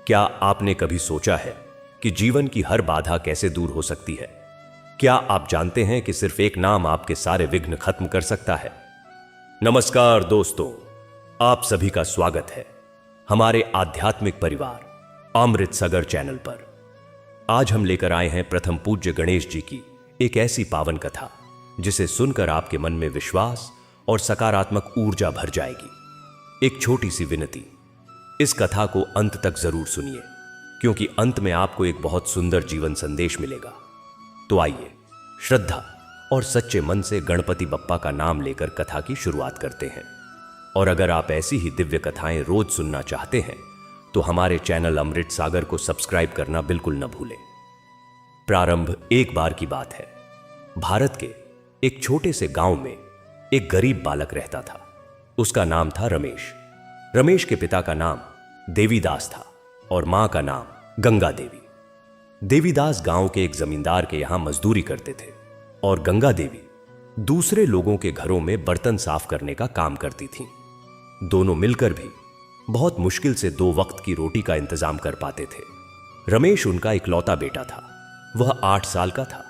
क्या आपने कभी सोचा है कि जीवन की हर बाधा कैसे दूर हो सकती है? क्या आप जानते हैं कि सिर्फ एक नाम आपके सारे विघ्न खत्म कर सकता है? नमस्कार दोस्तों, आप सभी का स्वागत है हमारे आध्यात्मिक परिवार अमृत सागर चैनल पर। आज हम लेकर आए हैं प्रथम पूज्य गणेश जी की एक ऐसी पावन कथा जिसे सुनकर आपके मन में विश्वास और सकारात्मक ऊर्जा भर जाएगी। एक छोटी सी विनती, इस कथा को अंत तक जरूर सुनिए, क्योंकि अंत में आपको एक बहुत सुंदर जीवन संदेश मिलेगा। तो आइए श्रद्धा और सच्चे मन से गणपति बप्पा का नाम लेकर कथा की शुरुआत करते हैं। और अगर आप ऐसी ही दिव्य कथाएं रोज सुनना चाहते हैं तो हमारे चैनल अमृत सागर को सब्सक्राइब करना बिल्कुल न भूलें। प्रारंभ एक बार की बात है। भारत के एक छोटे से गांव में एक गरीब बालक रहता था। उसका नाम था रमेश। रमेश के पिता का नाम देवीदास था और मां का नाम गंगा देवी। देवीदास गांव के एक जमींदार के यहां मजदूरी करते थे और गंगा देवी दूसरे लोगों के घरों में बर्तन साफ करने का काम करती थीं। दोनों मिलकर भी बहुत मुश्किल से 2 वक्त की रोटी का इंतजाम कर पाते थे। रमेश उनका इकलौता बेटा था। वह 8 साल का था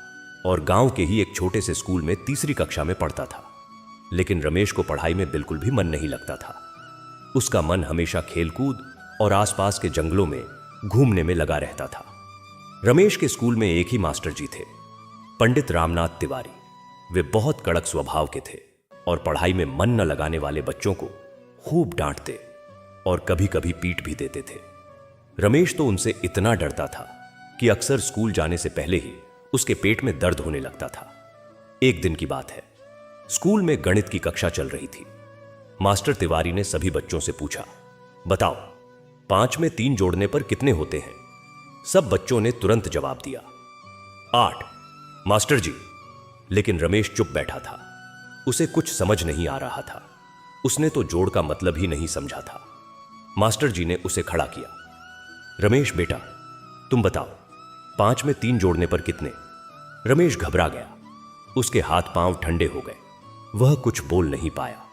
और गांव के ही एक छोटे से स्कूल में 3री कक्षा में पढ़ता था। लेकिन रमेश को पढ़ाई में बिल्कुल भी मन नहीं लगता था। उसका मन हमेशा खेलकूद और आसपास के जंगलों में घूमने में लगा रहता था। रमेश के स्कूल में एक ही मास्टर जी थे, पंडित रामनाथ तिवारी। वे बहुत कड़क स्वभाव के थे और पढ़ाई में मन न लगाने वाले बच्चों को खूब डांटते और कभी कभी पीट भी देते थे। रमेश तो उनसे इतना डरता था कि अक्सर स्कूल जाने से पहले ही उसके पेट में दर्द होने लगता था। एक दिन की बात है, स्कूल में गणित की कक्षा चल रही थी। मास्टर तिवारी ने सभी बच्चों से पूछा, बताओ 5 में 3 जोड़ने पर कितने होते हैं? सब बच्चों ने तुरंत जवाब दिया, 8 मास्टर जी। लेकिन रमेश चुप बैठा था। उसे कुछ समझ नहीं आ रहा था। उसने तो जोड़ का मतलब ही नहीं समझा था। मास्टर जी ने उसे खड़ा किया। रमेश बेटा, तुम बताओ 5 में 3 जोड़ने पर कितने? रमेश घबरा गया। उसके हाथ पांव ठंडे हो गए। वह कुछ बोल नहीं पाया।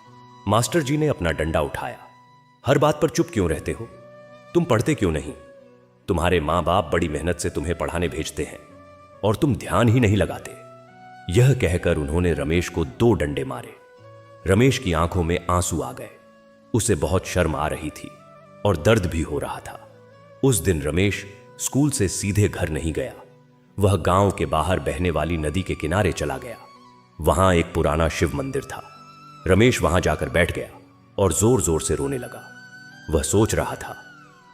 मास्टर जी ने अपना डंडा उठाया। हर बात पर चुप क्यों रहते हो? तुम पढ़ते क्यों नहीं? तुम्हारे मां बाप बड़ी मेहनत से तुम्हें पढ़ाने भेजते हैं और तुम ध्यान ही नहीं लगाते। यह कहकर उन्होंने रमेश को 2 डंडे मारे। रमेश की आंखों में आंसू आ गए। उसे बहुत शर्म आ रही थी और दर्द भी हो रहा था। उस दिन रमेश स्कूल से सीधे घर नहीं गया। वह गांव के बाहर बहने वाली नदी के किनारे चला गया। वहां एक पुराना शिव मंदिर था। रमेश वहां जाकर बैठ गया और जोर जोर से रोने लगा। वह सोच रहा था,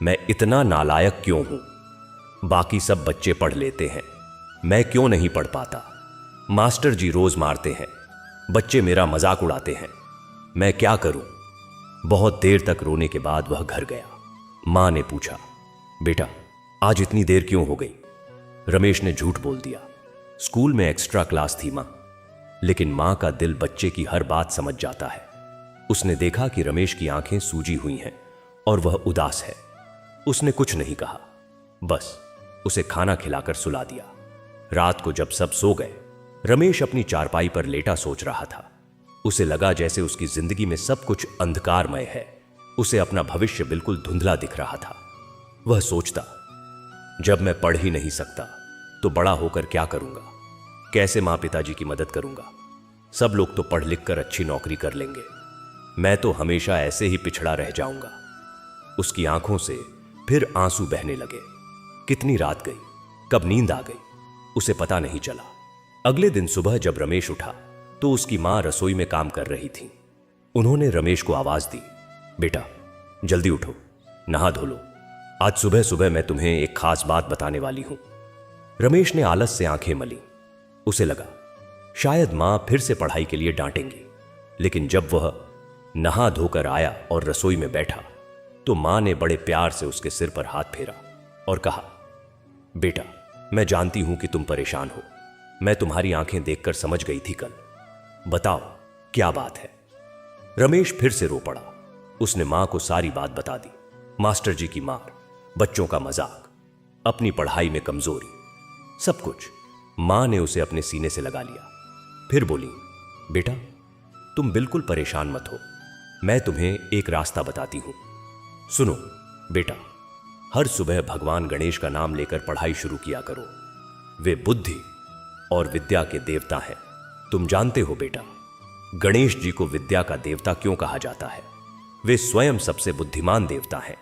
मैं इतना नालायक क्यों हूं? बाकी सब बच्चे पढ़ लेते हैं, मैं क्यों नहीं पढ़ पाता? मास्टर जी रोज मारते हैं, बच्चे मेरा मजाक उड़ाते हैं, मैं क्या करूं? बहुत देर तक रोने के बाद वह घर गया। मां ने पूछा, बेटा आज इतनी देर क्यों हो गई? रमेश ने झूठ बोल दिया, स्कूल में एक्स्ट्रा क्लास थी मां। लेकिन मां का दिल बच्चे की हर बात समझ जाता है। उसने देखा कि रमेश की आंखें सूजी हुई हैं और वह उदास है। उसने कुछ नहीं कहा, बस उसे खाना खिलाकर सुला दिया। रात को जब सब सो गए, रमेश अपनी चारपाई पर लेटा सोच रहा था। उसे लगा जैसे उसकी जिंदगी में सब कुछ अंधकारमय है। उसे अपना भविष्य बिल्कुल धुंधला दिख रहा था। वह सोचता, जब मैं पढ़ ही नहीं सकता तो बड़ा होकर क्या करूंगा? कैसे मां पिताजी की मदद करूंगा? सब लोग तो पढ़ लिख कर अच्छी नौकरी कर लेंगे, मैं तो हमेशा ऐसे ही पिछड़ा रह जाऊंगा। उसकी आंखों से फिर आंसू बहने लगे। कितनी रात गई, कब नींद आ गई, उसे पता नहीं चला। अगले दिन सुबह जब रमेश उठा तो उसकी मां रसोई में काम कर रही थी। उन्होंने रमेश को आवाज दी, बेटा जल्दी उठो, नहा धो लो, आज सुबह सुबह मैं तुम्हें एक खास बात बताने वाली हूं। रमेश ने आलस से आंखें मली। उसे लगा शायद मां फिर से पढ़ाई के लिए डांटेंगी। लेकिन जब वह नहा धोकर आया और रसोई में बैठा तो मां ने बड़े प्यार से उसके सिर पर हाथ फेरा और कहा, बेटा मैं जानती हूं कि तुम परेशान हो। मैं तुम्हारी आंखें देखकर समझ गई थी कल। बताओ क्या बात है? रमेश फिर से रो पड़ा। उसने मां को सारी बात बता दी। मास्टर जी की मार, बच्चों का मजाक, अपनी पढ़ाई में कमजोरी, सब कुछ। मां ने उसे अपने सीने से लगा लिया। फिर बोली, बेटा तुम बिल्कुल परेशान मत हो, मैं तुम्हें एक रास्ता बताती हूं। सुनो बेटा, हर सुबह भगवान गणेश का नाम लेकर पढ़ाई शुरू किया करो। वे बुद्धि और विद्या के देवता हैं। तुम जानते हो बेटा, गणेश जी को विद्या का देवता क्यों कहा जाता है? वे स्वयं सबसे बुद्धिमान देवता हैं।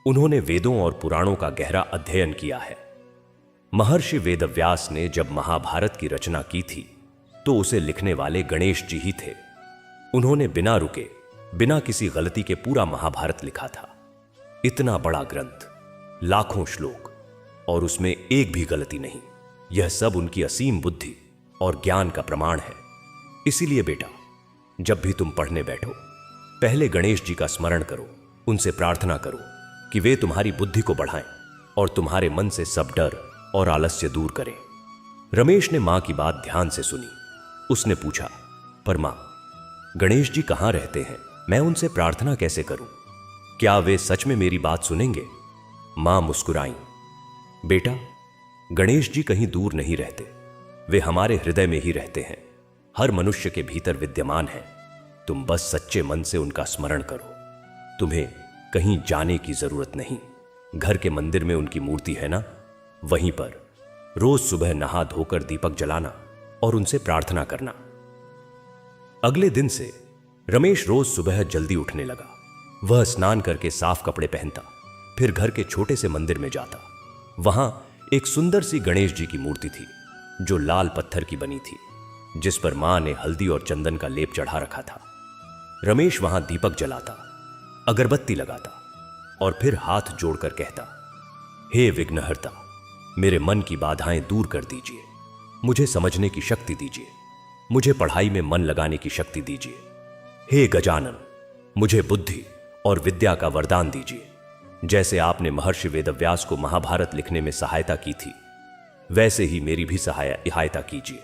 उन्होंने वेदों और पुराणों का गहरा अध्ययन किया है। महर्षि वेदव्यास ने जब महाभारत की रचना की थी तो उसे लिखने वाले गणेश जी ही थे। उन्होंने बिना रुके, बिना किसी गलती के पूरा महाभारत लिखा था। इतना बड़ा ग्रंथ, लाखों श्लोक, और उसमें एक भी गलती नहीं। यह सब उनकी असीम बुद्धि और ज्ञान का प्रमाण है। इसीलिए बेटा, जब भी तुम पढ़ने बैठो, पहले गणेश जी का स्मरण करो, उनसे प्रार्थना करो कि वे तुम्हारी बुद्धि को बढ़ाएं और तुम्हारे मन से सब डर और आलस्य दूर करें। रमेश ने मां की बात ध्यान से सुनी। उसने पूछा, पर मां, गणेश जी कहां रहते हैं? मैं उनसे प्रार्थना कैसे करूं? क्या वे सच में मेरी बात सुनेंगे? मां मुस्कुराईं। बेटा, गणेश जी कहीं दूर नहीं रहते। वे हमारे हृदय में ही रहते हैं, हर मनुष्य के भीतर विद्यमान हैं। तुम बस सच्चे मन से उनका स्मरण करो। तुम्हें कहीं जाने की जरूरत नहीं। घर के मंदिर में उनकी मूर्ति है ना, वहीं पर रोज सुबह नहा धोकर दीपक जलाना और उनसे प्रार्थना करना। अगले दिन से रमेश रोज सुबह जल्दी उठने लगा। वह स्नान करके साफ कपड़े पहनता, फिर घर के छोटे से मंदिर में जाता। वहां एक सुंदर सी गणेश जी की मूर्ति थी जो लाल पत्थर की बनी थी, जिस पर मां ने हल्दी और चंदन का लेप चढ़ा रखा था। रमेश वहां दीपक जलाता, अगरबत्ती लगाता और फिर हाथ जोड़कर कहता, हे विघ्नहर्ता, मेरे मन की बाधाएं दूर कर दीजिए। मुझे समझने की शक्ति दीजिए। मुझे पढ़ाई में मन लगाने की शक्ति दीजिए। हे गजानन, मुझे बुद्धि और विद्या का वरदान दीजिए। जैसे आपने महर्षि वेदव्यास को महाभारत लिखने में सहायता की थी, वैसे ही मेरी भी सहायता कीजिए।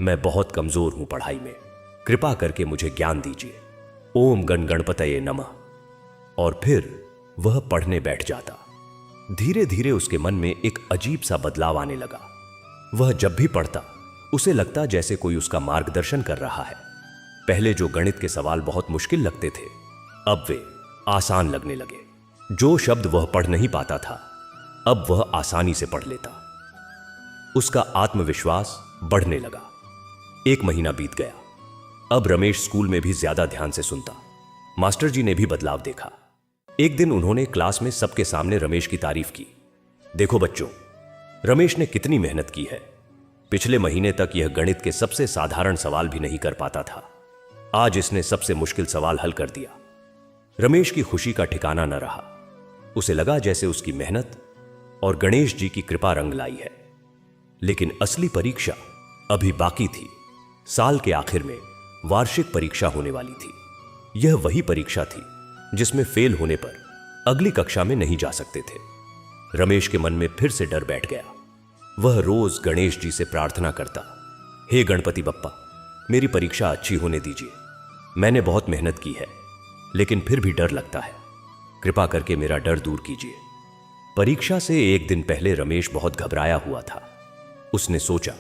मैं बहुत कमजोर हूं पढ़ाई में। कृपा करके मुझे ज्ञान दीजिए। ओम गण गणपतये नमः। और फिर वह पढ़ने बैठ जाता। धीरे धीरे उसके मन में एक अजीब सा बदलाव आने लगा। वह जब भी पढ़ता, उसे लगता जैसे कोई उसका मार्गदर्शन कर रहा है। पहले जो गणित के सवाल बहुत मुश्किल लगते थे, अब वे आसान लगने लगे। जो शब्द वह पढ़ नहीं पाता था, अब वह आसानी से पढ़ लेता। उसका आत्मविश्वास बढ़ने लगा। 1 महीना बीत गया। अब रमेश स्कूल में भी ज्यादा ध्यान से सुनता। मास्टर जी ने भी बदलाव देखा। एक दिन उन्होंने क्लास में सबके सामने रमेश की तारीफ की। देखो बच्चों, रमेश ने कितनी मेहनत की है। पिछले महीने तक यह गणित के सबसे साधारण सवाल भी नहीं कर पाता था। आज इसने सबसे मुश्किल सवाल हल कर दिया। रमेश की खुशी का ठिकाना न रहा। उसे लगा जैसे उसकी मेहनत और गणेश जी की कृपा रंग लाई है। लेकिन असली परीक्षा अभी बाकी थी। साल के आखिर में वार्षिक परीक्षा होने वाली थी। यह वही परीक्षा थी जिसमें फेल होने पर अगली कक्षा में नहीं जा सकते थे। रमेश के मन में फिर से डर बैठ गया। वह रोज गणेश जी से प्रार्थना करता, हे गणपति बप्पा, मेरी परीक्षा अच्छी होने दीजिए। मैंने बहुत मेहनत की है, लेकिन फिर भी डर लगता है। कृपा करके मेरा डर दूर कीजिए। परीक्षा से एक दिन पहले रमेश बहुत घबराया हुआ था। उसने सोचा,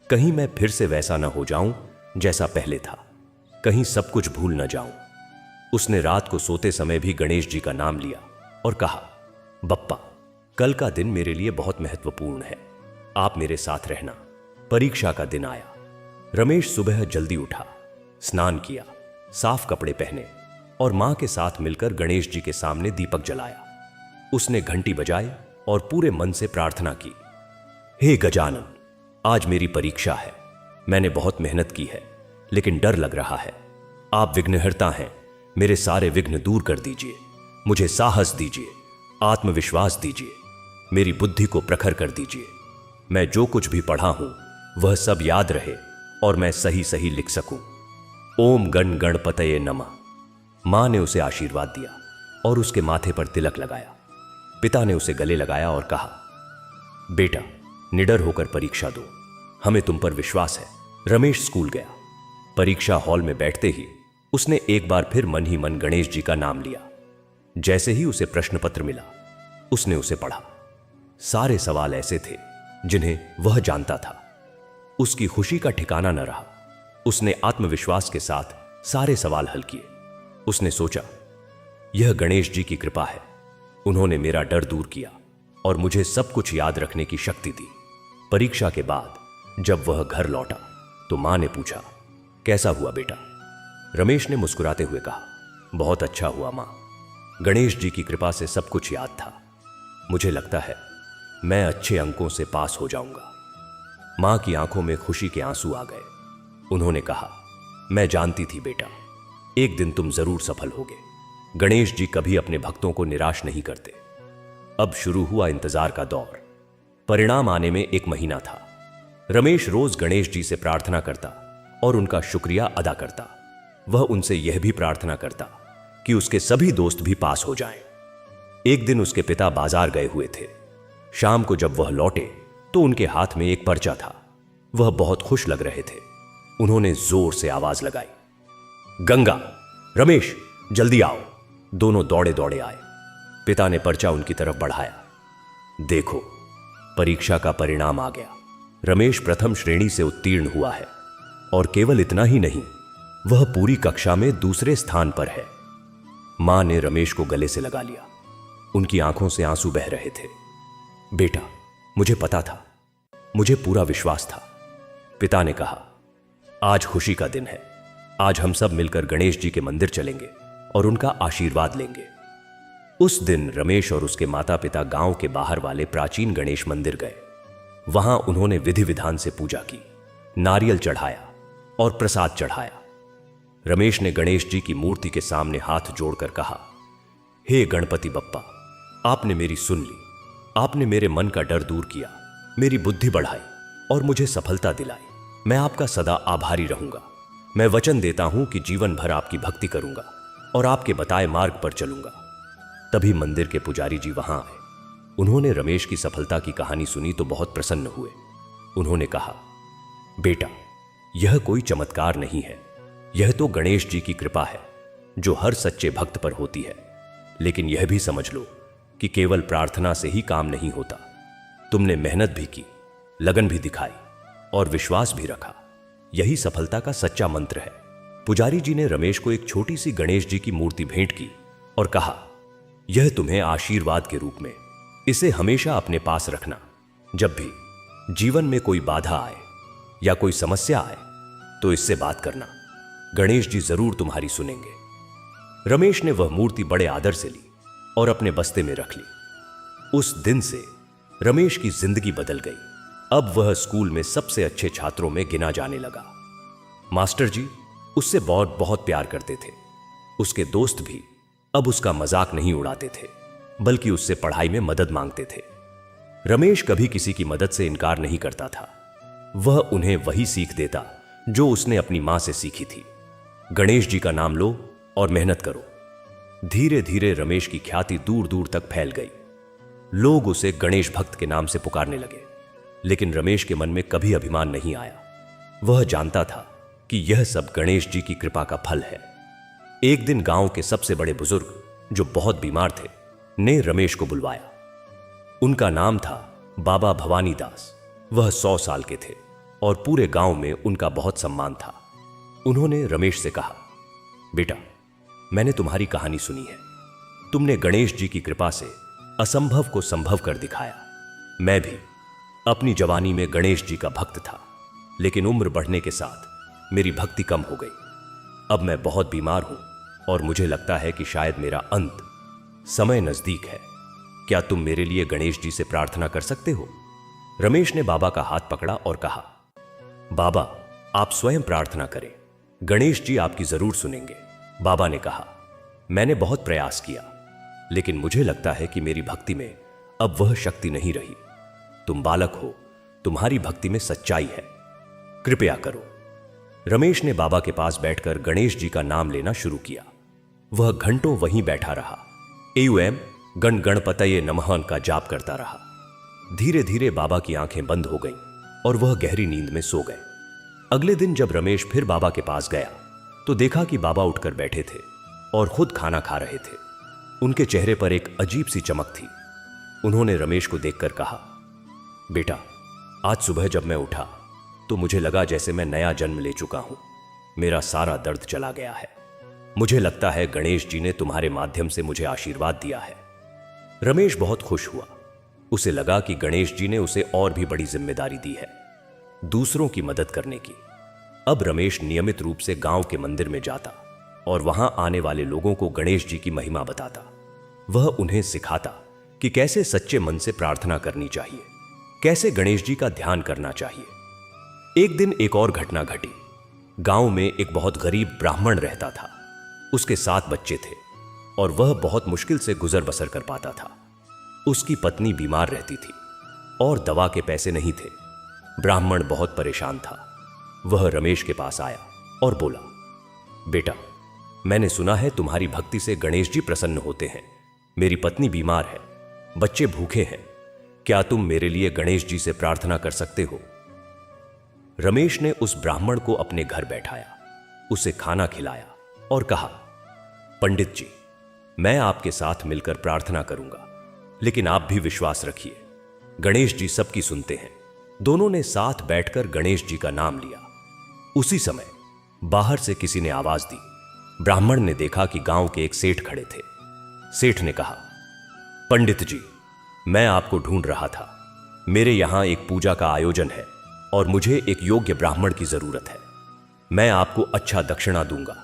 कहीं मैं फिर से वैसा न हो जाऊं जैसा पहले था। कहीं सब कुछ भूल न जाऊं। उसने रात को सोते समय भी गणेश जी का नाम लिया और कहा, बप्पा, कल का दिन मेरे लिए बहुत महत्वपूर्ण है। आप मेरे साथ रहना। परीक्षा का दिन आया। रमेश सुबह जल्दी उठा, स्नान किया, साफ कपड़े पहने और मां के साथ मिलकर गणेश जी के सामने दीपक जलाया। उसने घंटी बजाई और पूरे मन से प्रार्थना की, हे गजानन, आज मेरी परीक्षा है। मैंने बहुत मेहनत की है, लेकिन डर लग रहा है। आप विघ्नहर्ता हैं। मेरे सारे विघ्न दूर कर दीजिए। मुझे साहस दीजिए, आत्मविश्वास दीजिए। मेरी बुद्धि को प्रखर कर दीजिए। मैं जो कुछ भी पढ़ा हूं वह सब याद रहे और मैं सही सही लिख सकूं। ओम गण गणपतये नमः। मां ने उसे आशीर्वाद दिया और उसके माथे पर तिलक लगाया। पिता ने उसे गले लगाया और कहा, बेटा, निडर होकर परीक्षा दो। हमें तुम पर विश्वास है। रमेश स्कूल गया। परीक्षा हॉल में बैठते ही उसने एक बार फिर मन ही मन गणेश जी का नाम लिया। जैसे ही उसे प्रश्न पत्र मिला, उसने उसे पढ़ा। सारे सवाल ऐसे थे जिन्हें वह जानता था। उसकी खुशी का ठिकाना न रहा। उसने आत्मविश्वास के साथ सारे सवाल हल किए। उसने सोचा, यह गणेश जी की कृपा है। उन्होंने मेरा डर दूर किया और मुझे सब कुछ याद रखने की शक्ति दी। परीक्षा के बाद जब वह घर लौटा तो मां ने पूछा, कैसा हुआ बेटा? रमेश ने मुस्कुराते हुए कहा, बहुत अच्छा हुआ मां। गणेश जी की कृपा से सब कुछ याद था। मुझे लगता है मैं अच्छे अंकों से पास हो जाऊंगा। मां की आंखों में खुशी के आंसू आ गए। उन्होंने कहा, मैं जानती थी बेटा, एक दिन तुम जरूर सफल होगे। गणेश जी कभी अपने भक्तों को निराश नहीं करते। अब शुरू हुआ इंतजार का दौर। परिणाम आने में 1 महीना था। रमेश रोज गणेश जी से प्रार्थना करता और उनका शुक्रिया अदा करता। वह उनसे यह भी प्रार्थना करता कि उसके सभी दोस्त भी पास हो जाएं। एक दिन उसके पिता बाजार गए हुए थे। शाम को जब वह लौटे तो उनके हाथ में एक पर्चा था। वह बहुत खुश लग रहे थे। उन्होंने जोर से आवाज लगाई, गंगा, रमेश, जल्दी आओ। दोनों दौड़े दौड़े आए। पिता ने पर्चा उनकी तरफ बढ़ाया। देखो, परीक्षा का परिणाम आ गया। रमेश प्रथम श्रेणी से उत्तीर्ण हुआ है और केवल इतना ही नहीं, वह पूरी कक्षा में दूसरे स्थान पर है। मां ने रमेश को गले से लगा लिया। उनकी आंखों से आंसू बह रहे थे। बेटा, मुझे पता था, मुझे पूरा विश्वास था। पिता ने कहा, आज खुशी का दिन है। आज हम सब मिलकर गणेश जी के मंदिर चलेंगे और उनका आशीर्वाद लेंगे। उस दिन रमेश और उसके माता पिता गांव के बाहर वाले प्राचीन गणेश मंदिर गए। वहां उन्होंने विधि विधान से पूजा की, नारियल चढ़ाया और प्रसाद चढ़ाया। रमेश ने गणेश जी की मूर्ति के सामने हाथ जोड़कर कहा, हे गणपति बप्पा, आपने मेरी सुन ली। आपने मेरे मन का डर दूर किया, मेरी बुद्धि बढ़ाई और मुझे सफलता दिलाई। मैं आपका सदा आभारी रहूंगा। मैं वचन देता हूं कि जीवन भर आपकी भक्ति करूंगा और आपके बताए मार्ग पर चलूंगा। तभी मंदिर के पुजारी जी वहां आए। उन्होंने रमेश की सफलता की कहानी सुनी तो बहुत प्रसन्न हुए। उन्होंने कहा, बेटा, यह कोई चमत्कार नहीं है, यह तो गणेश जी की कृपा है जो हर सच्चे भक्त पर होती है। लेकिन यह भी समझ लो कि केवल प्रार्थना से ही काम नहीं होता। तुमने मेहनत भी की, लगन भी दिखाई और विश्वास भी रखा। यही सफलता का सच्चा मंत्र है। पुजारी जी ने रमेश को एक छोटी सी गणेश जी की मूर्ति भेंट की और कहा, यह तुम्हें आशीर्वाद के रूप में, इसे हमेशा अपने पास रखना। जब भी जीवन में कोई बाधा आए या कोई समस्या आए तो इससे बात करना, गणेश जी जरूर तुम्हारी सुनेंगे। रमेश ने वह मूर्ति बड़े आदर से ली और अपने बस्ते में रख ली। उस दिन से रमेश की जिंदगी बदल गई। अब वह स्कूल में सबसे अच्छे छात्रों में गिना जाने लगा। मास्टर जी उससे बहुत बहुत प्यार करते थे। उसके दोस्त भी अब उसका मजाक नहीं उड़ाते थे, बल्कि उससे पढ़ाई में मदद मांगते थे। रमेश कभी किसी की मदद से इनकार नहीं करता था। वह उन्हें वही सीख देता जो उसने अपनी मां से सीखी थी। गणेश जी का नाम लो और मेहनत करो। धीरे धीरे रमेश की ख्याति दूर दूर तक फैल गई। लोग उसे गणेश भक्त के नाम से पुकारने लगे। लेकिन रमेश के मन में कभी अभिमान नहीं आया। वह जानता था कि यह सब गणेश जी की कृपा का फल है। एक दिन गांव के सबसे बड़े बुजुर्ग, जो बहुत बीमार थे, ने रमेश को बुलवाया। उनका नाम था बाबा भवानी दास। वह 100 साल के थे और पूरे गांव में उनका बहुत सम्मान था। उन्होंने रमेश से कहा, बेटा, मैंने तुम्हारी कहानी सुनी है। तुमने गणेश जी की कृपा से असंभव को संभव कर दिखाया। मैं भी अपनी जवानी में गणेश जी का भक्त था, लेकिन उम्र बढ़ने के साथ मेरी भक्ति कम हो गई। अब मैं बहुत बीमार हूं और मुझे लगता है कि शायद मेरा अंत समय नजदीक है। क्या तुम मेरे लिए गणेश जी से प्रार्थना कर सकते हो? रमेश ने बाबा का हाथ पकड़ा और कहा, बाबा, आप स्वयं प्रार्थना करें, गणेश जी आपकी जरूर सुनेंगे। बाबा ने कहा, मैंने बहुत प्रयास किया, लेकिन मुझे लगता है कि मेरी भक्ति में अब वह शक्ति नहीं रही। तुम बालक हो, तुम्हारी भक्ति में सच्चाई है, कृपया करो। रमेश ने बाबा के पास बैठकर गणेश जी का नाम लेना शुरू किया। वह घंटों वहीं बैठा रहा। एयूएम गण गणपतये नमः का जाप करता रहा। धीरे धीरे बाबा की आंखें बंद हो गईं और वह गहरी नींद में सो गए। अगले दिन जब रमेश फिर बाबा के पास गया तो देखा कि बाबा उठकर बैठे थे और खुद खाना खा रहे थे। उनके चेहरे पर एक अजीब सी चमक थी। उन्होंने रमेश को देखकर कहा, बेटा, आज सुबह जब मैं उठा तो मुझे लगा जैसे मैं नया जन्म ले चुका हूं। मेरा सारा दर्द चला गया है। मुझे लगता है गणेश जी ने तुम्हारे माध्यम से मुझे आशीर्वाद दिया है। रमेश बहुत खुश हुआ। उसे लगा कि गणेश जी ने उसे और भी बड़ी जिम्मेदारी दी है, दूसरों की मदद करने की। अब रमेश नियमित रूप से गांव के मंदिर में जाता और वहां आने वाले लोगों को गणेश जी की महिमा बताता। वह उन्हें सिखाता कि कैसे सच्चे मन से प्रार्थना करनी चाहिए, कैसे गणेश जी का ध्यान करना चाहिए। एक दिन एक और घटना घटी। गांव में एक बहुत गरीब ब्राह्मण रहता था। उसके 7 बच्चे थे और वह बहुत मुश्किल से गुजर बसर कर पाता था। उसकी पत्नी बीमार रहती थी और दवा के पैसे नहीं थे। ब्राह्मण बहुत परेशान था। वह रमेश के पास आया और बोला, बेटा, मैंने सुना है तुम्हारी भक्ति से गणेश जी प्रसन्न होते हैं। मेरी पत्नी बीमार है, बच्चे भूखे हैं, क्या तुम मेरे लिए गणेश जी से प्रार्थना कर सकते हो? रमेश ने उस ब्राह्मण को अपने घर बैठाया, उसे खाना खिलाया और कहा, पंडित जी, मैं आपके साथ मिलकर प्रार्थना करूंगा, लेकिन आप भी विश्वास रखिए, गणेश जी सबकी सुनते हैं। दोनों ने साथ बैठकर गणेश जी का नाम लिया। उसी समय बाहर से किसी ने आवाज दी। ब्राह्मण ने देखा कि गांव के एक सेठ खड़े थे। सेठ ने कहा, पंडित जी, मैं आपको ढूंढ रहा था। मेरे यहां एक पूजा का आयोजन है और मुझे एक योग्य ब्राह्मण की जरूरत है। मैं आपको अच्छा दक्षिणा दूंगा,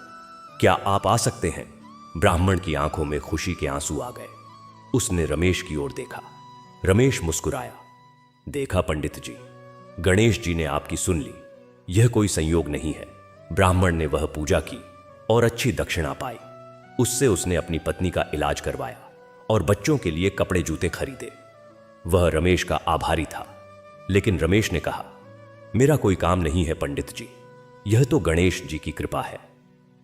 क्या आप आ सकते हैं? ब्राह्मण की आंखों में खुशी के आंसू आ गए। उसने रमेश की ओर देखा। रमेश मुस्कुराया। देखा पंडित जी, गणेश जी ने आपकी सुन ली। यह कोई संयोग नहीं है। ब्राह्मण ने वह पूजा की और अच्छी दक्षिणा पाई। उससे उसने अपनी पत्नी का इलाज करवाया और बच्चों के लिए कपड़े जूते खरीदे। वह रमेश का आभारी था। लेकिन रमेश ने कहा, मेरा कोई काम नहीं है पंडित जी, यह तो गणेश जी की कृपा है,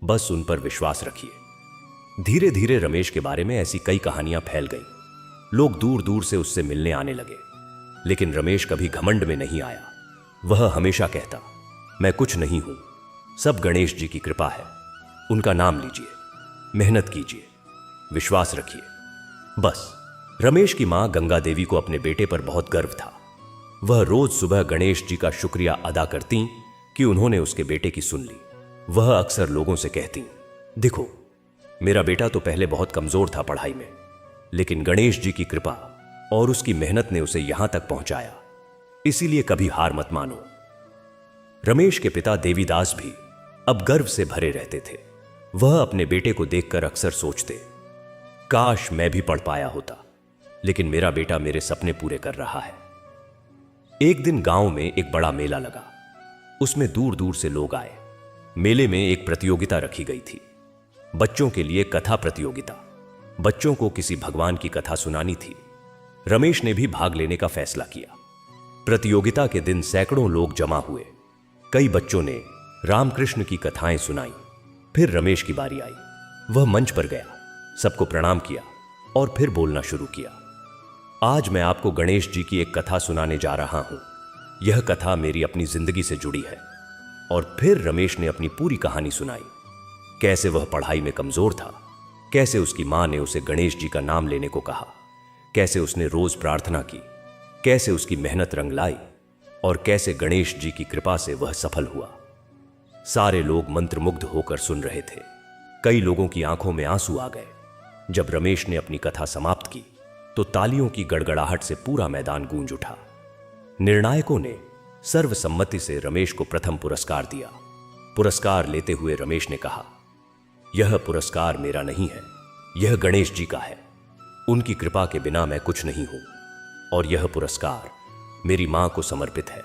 बस उन पर विश्वास रखिए। धीरे धीरे रमेश के बारे में ऐसी कई कहानियां फैल गईं। लोग दूर दूर से उससे मिलने आने लगे। लेकिन रमेश कभी घमंड में नहीं आया। वह हमेशा कहता, मैं कुछ नहीं हूं, सब गणेश जी की कृपा है। उनका नाम लीजिए, मेहनत कीजिए, विश्वास रखिए, बस। रमेश की मां गंगा देवी को अपने बेटे पर बहुत गर्व था। वह रोज सुबह गणेश जी का शुक्रिया अदा करती कि उन्होंने उसके बेटे की सुन ली। वह अक्सर लोगों से कहती, देखो, मेरा बेटा तो पहले बहुत कमजोर था पढ़ाई में, लेकिन गणेश जी की कृपा और उसकी मेहनत ने उसे यहां तक पहुंचाया, इसीलिए कभी हार मत मानो। रमेश के पिता देवीदास भी अब गर्व से भरे रहते थे। वह अपने बेटे को देखकर अक्सर सोचते, काश मैं भी पढ़ पाया होता, लेकिन मेरा बेटा मेरे सपने पूरे कर रहा है। एक दिन गांव में एक बड़ा मेला लगा। उसमें दूर दूर से लोग आए। मेले में एक प्रतियोगिता रखी गई थी, बच्चों के लिए कथा प्रतियोगिता। बच्चों को किसी भगवान की कथा सुनानी थी। रमेश ने भी भाग लेने का फैसला किया। प्रतियोगिता के दिन सैकड़ों लोग जमा हुए। कई बच्चों ने रामकृष्ण की कथाएं सुनाई। फिर रमेश की बारी आई। वह मंच पर गया, सबको प्रणाम किया और फिर बोलना शुरू किया। आज मैं आपको गणेश जी की एक कथा सुनाने जा रहा हूं। यह कथा मेरी अपनी जिंदगी से जुड़ी है। और फिर रमेश ने अपनी पूरी कहानी सुनाई। कैसे वह पढ़ाई में कमजोर था, कैसे उसकी मां ने उसे गणेश जी का नाम लेने को कहा, कैसे उसने रोज प्रार्थना की, कैसे उसकी मेहनत रंग लाई और कैसे गणेश जी की कृपा से वह सफल हुआ। सारे लोग मंत्रमुग्ध होकर सुन रहे थे। कई लोगों की आंखों में आंसू आ गए। जब रमेश ने अपनी कथा समाप्त की तो तालियों की गड़गड़ाहट से पूरा मैदान गूंज उठा। निर्णायकों ने सर्वसम्मति से रमेश को प्रथम पुरस्कार दिया। पुरस्कार लेते हुए रमेश ने कहा, यह पुरस्कार मेरा नहीं है, यह गणेश जी का है। उनकी कृपा के बिना मैं कुछ नहीं हूं और यह पुरस्कार मेरी मां को समर्पित है,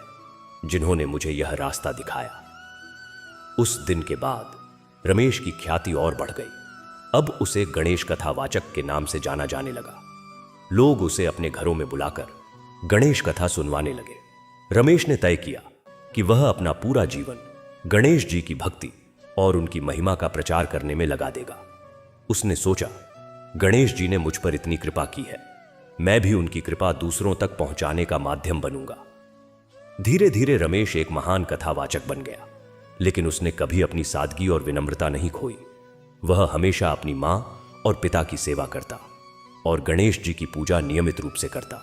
जिन्होंने मुझे यह रास्ता दिखाया। उस दिन के बाद रमेश की ख्याति और बढ़ गई। अब उसे गणेश कथावाचक के नाम से जाना जाने लगा। लोग उसे अपने घरों में बुलाकर गणेश कथा सुनवाने लगे। रमेश ने तय किया कि वह अपना पूरा जीवन गणेश जी की भक्ति और उनकी महिमा का प्रचार करने में लगा देगा। उसने सोचा, गणेश जी ने मुझ पर इतनी कृपा की है, मैं भी उनकी कृपा दूसरों तक पहुंचाने का माध्यम बनूंगा। धीरे धीरे रमेश एक महान कथावाचक बन गया, लेकिन उसने कभी अपनी सादगी और विनम्रता नहीं खोई। वह हमेशा अपनी मां और पिता की सेवा करता और गणेश जी की पूजा नियमित रूप से करता।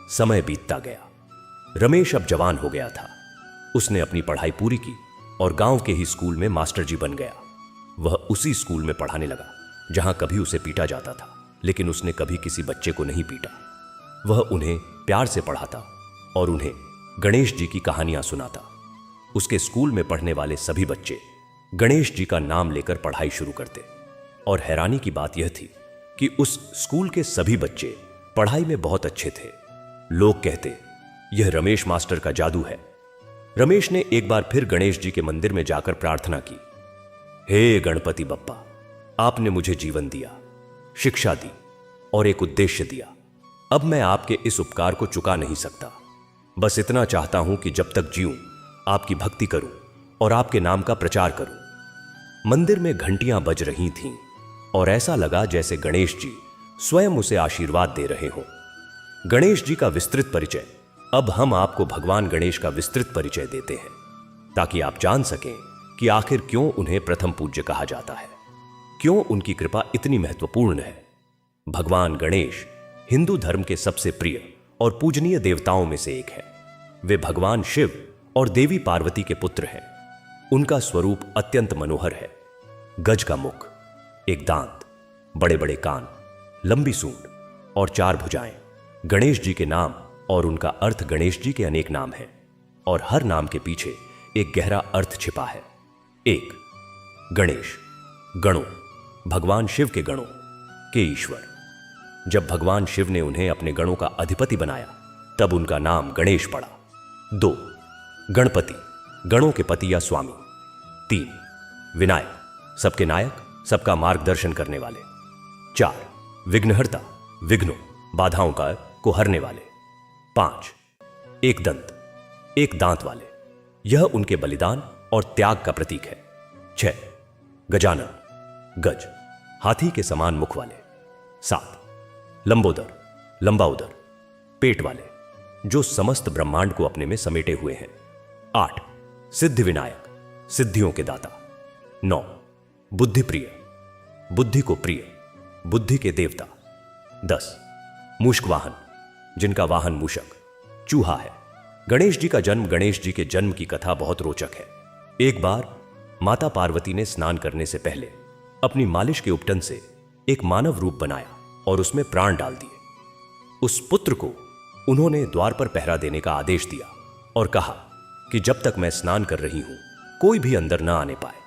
समय बीतता गया। रमेश अब जवान हो गया था। उसने अपनी पढ़ाई पूरी की और गांव के ही स्कूल में मास्टर जी बन गया। वह उसी स्कूल में पढ़ाने लगा जहां कभी उसे पीटा जाता था, लेकिन उसने कभी किसी बच्चे को नहीं पीटा। वह उन्हें प्यार से पढ़ाता और उन्हें गणेश जी की कहानियां सुनाता। उसके स्कूल में पढ़ने वाले सभी बच्चे गणेश जी का नाम लेकर पढ़ाई शुरू करते और हैरानी की बात यह थी कि उस स्कूल के सभी बच्चे पढ़ाई में बहुत अच्छे थे। लोग कहते, यह रमेश मास्टर का जादू है। रमेश ने एक बार फिर गणेश जी के मंदिर में जाकर प्रार्थना की, हे गणपति बप्पा, आपने मुझे जीवन दिया, शिक्षा दी और एक उद्देश्य दिया। अब मैं आपके इस उपकार को चुका नहीं सकता। बस इतना चाहता हूं कि जब तक जीऊं आपकी भक्ति करूं और आपके नाम का प्रचार करूं। मंदिर में घंटियां बज रही थीं और ऐसा लगा जैसे गणेश जी स्वयं उसे आशीर्वाद दे रहे हों। गणेश जी का विस्तृत परिचय। अब हम आपको भगवान गणेश का विस्तृत परिचय देते हैं ताकि आप जान सकें कि आखिर क्यों उन्हें प्रथम पूज्य कहा जाता है, क्यों उनकी कृपा इतनी महत्वपूर्ण है। भगवान गणेश हिंदू धर्म के सबसे प्रिय और पूजनीय देवताओं में से एक है। वे भगवान शिव और देवी पार्वती के पुत्र हैं। उनका स्वरूप अत्यंत मनोहर है। गज का मुख, एक दांत, बड़े बड़े कान, लंबी सूंड और 4 भुजाएं। गणेश जी के नाम और उनका अर्थ गणेश जी के अनेक नाम हैं और हर नाम के पीछे एक गहरा अर्थ छिपा है। 1. गणेश, गणों, भगवान शिव के गणों के ईश्वर। जब भगवान शिव ने उन्हें अपने गणों का अधिपति बनाया तब उनका नाम गणेश पड़ा। 2. गणपति, गणों के पति या स्वामी। 3. विनायक, सबके नायक, सबका मार्गदर्शन करने वाले। 4. विघ्नहर्ता, विघ्नों, बाधाओं को हरने वाले। 5. एक दंत, एक दांत वाले, यह उनके बलिदान और त्याग का प्रतीक है। 6. गजानन, गज, हाथी के समान मुख वाले। 7. लंबोदर, लंबा उदर, पेट वाले, जो समस्त ब्रह्मांड को अपने में समेटे हुए हैं। 8. सिद्धि विनायक, सिद्धियों के दाता। 9. बुद्धि प्रिय, बुद्धि को प्रिय, बुद्धि के देवता। 10. मूषक वाहन, जिनका वाहन मूषक, चूहा है। गणेश जी का जन्म। गणेश जी के जन्म की कथा बहुत रोचक है। एक बार माता पार्वती ने स्नान करने से पहले अपनी मालिश के उपटन से एक मानव रूप बनाया और उसमें प्राण डाल दिए। उस पुत्र को उन्होंने द्वार पर पहरा देने का आदेश दिया और कहा कि जब तक मैं स्नान कर रही हूं कोई भी अंदर न आने पाए।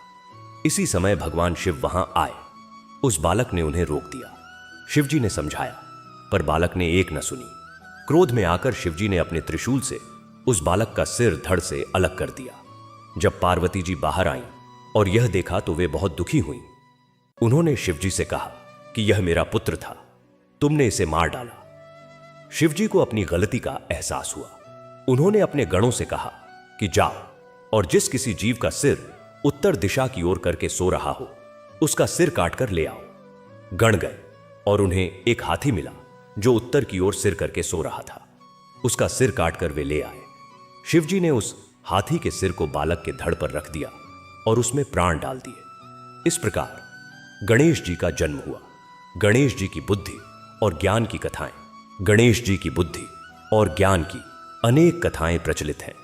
इसी समय भगवान शिव वहां आए। उस बालक ने उन्हें रोक दिया। शिवजी ने समझाया पर बालक ने एक न सुनी। क्रोध में आकर शिवजी ने अपने त्रिशूल से उस बालक का सिर धड़ से अलग कर दिया। जब पार्वती जी बाहर आईं और यह देखा तो वे बहुत दुखी हुईं। उन्होंने शिवजी से कहा कि यह मेरा पुत्र था, तुमने इसे मार डाला। शिवजी को अपनी गलती का एहसास हुआ। उन्होंने अपने गणों से कहा कि जाओ और जिस किसी जीव का सिर उत्तर दिशा की ओर करके सो रहा हो उसका सिर काटकर ले आओ। गण गए और उन्हें एक हाथी मिला जो उत्तर की ओर सिर करके सो रहा था। उसका सिर काटकर वे ले आए। शिवजी ने उस हाथी के सिर को बालक के धड़ पर रख दिया और उसमें प्राण डाल दिए। इस प्रकार गणेश जी का जन्म हुआ। गणेश जी की बुद्धि और ज्ञान की कथाएं, गणेश जी की बुद्धि और ज्ञान की अनेक कथाएं प्रचलित हैं।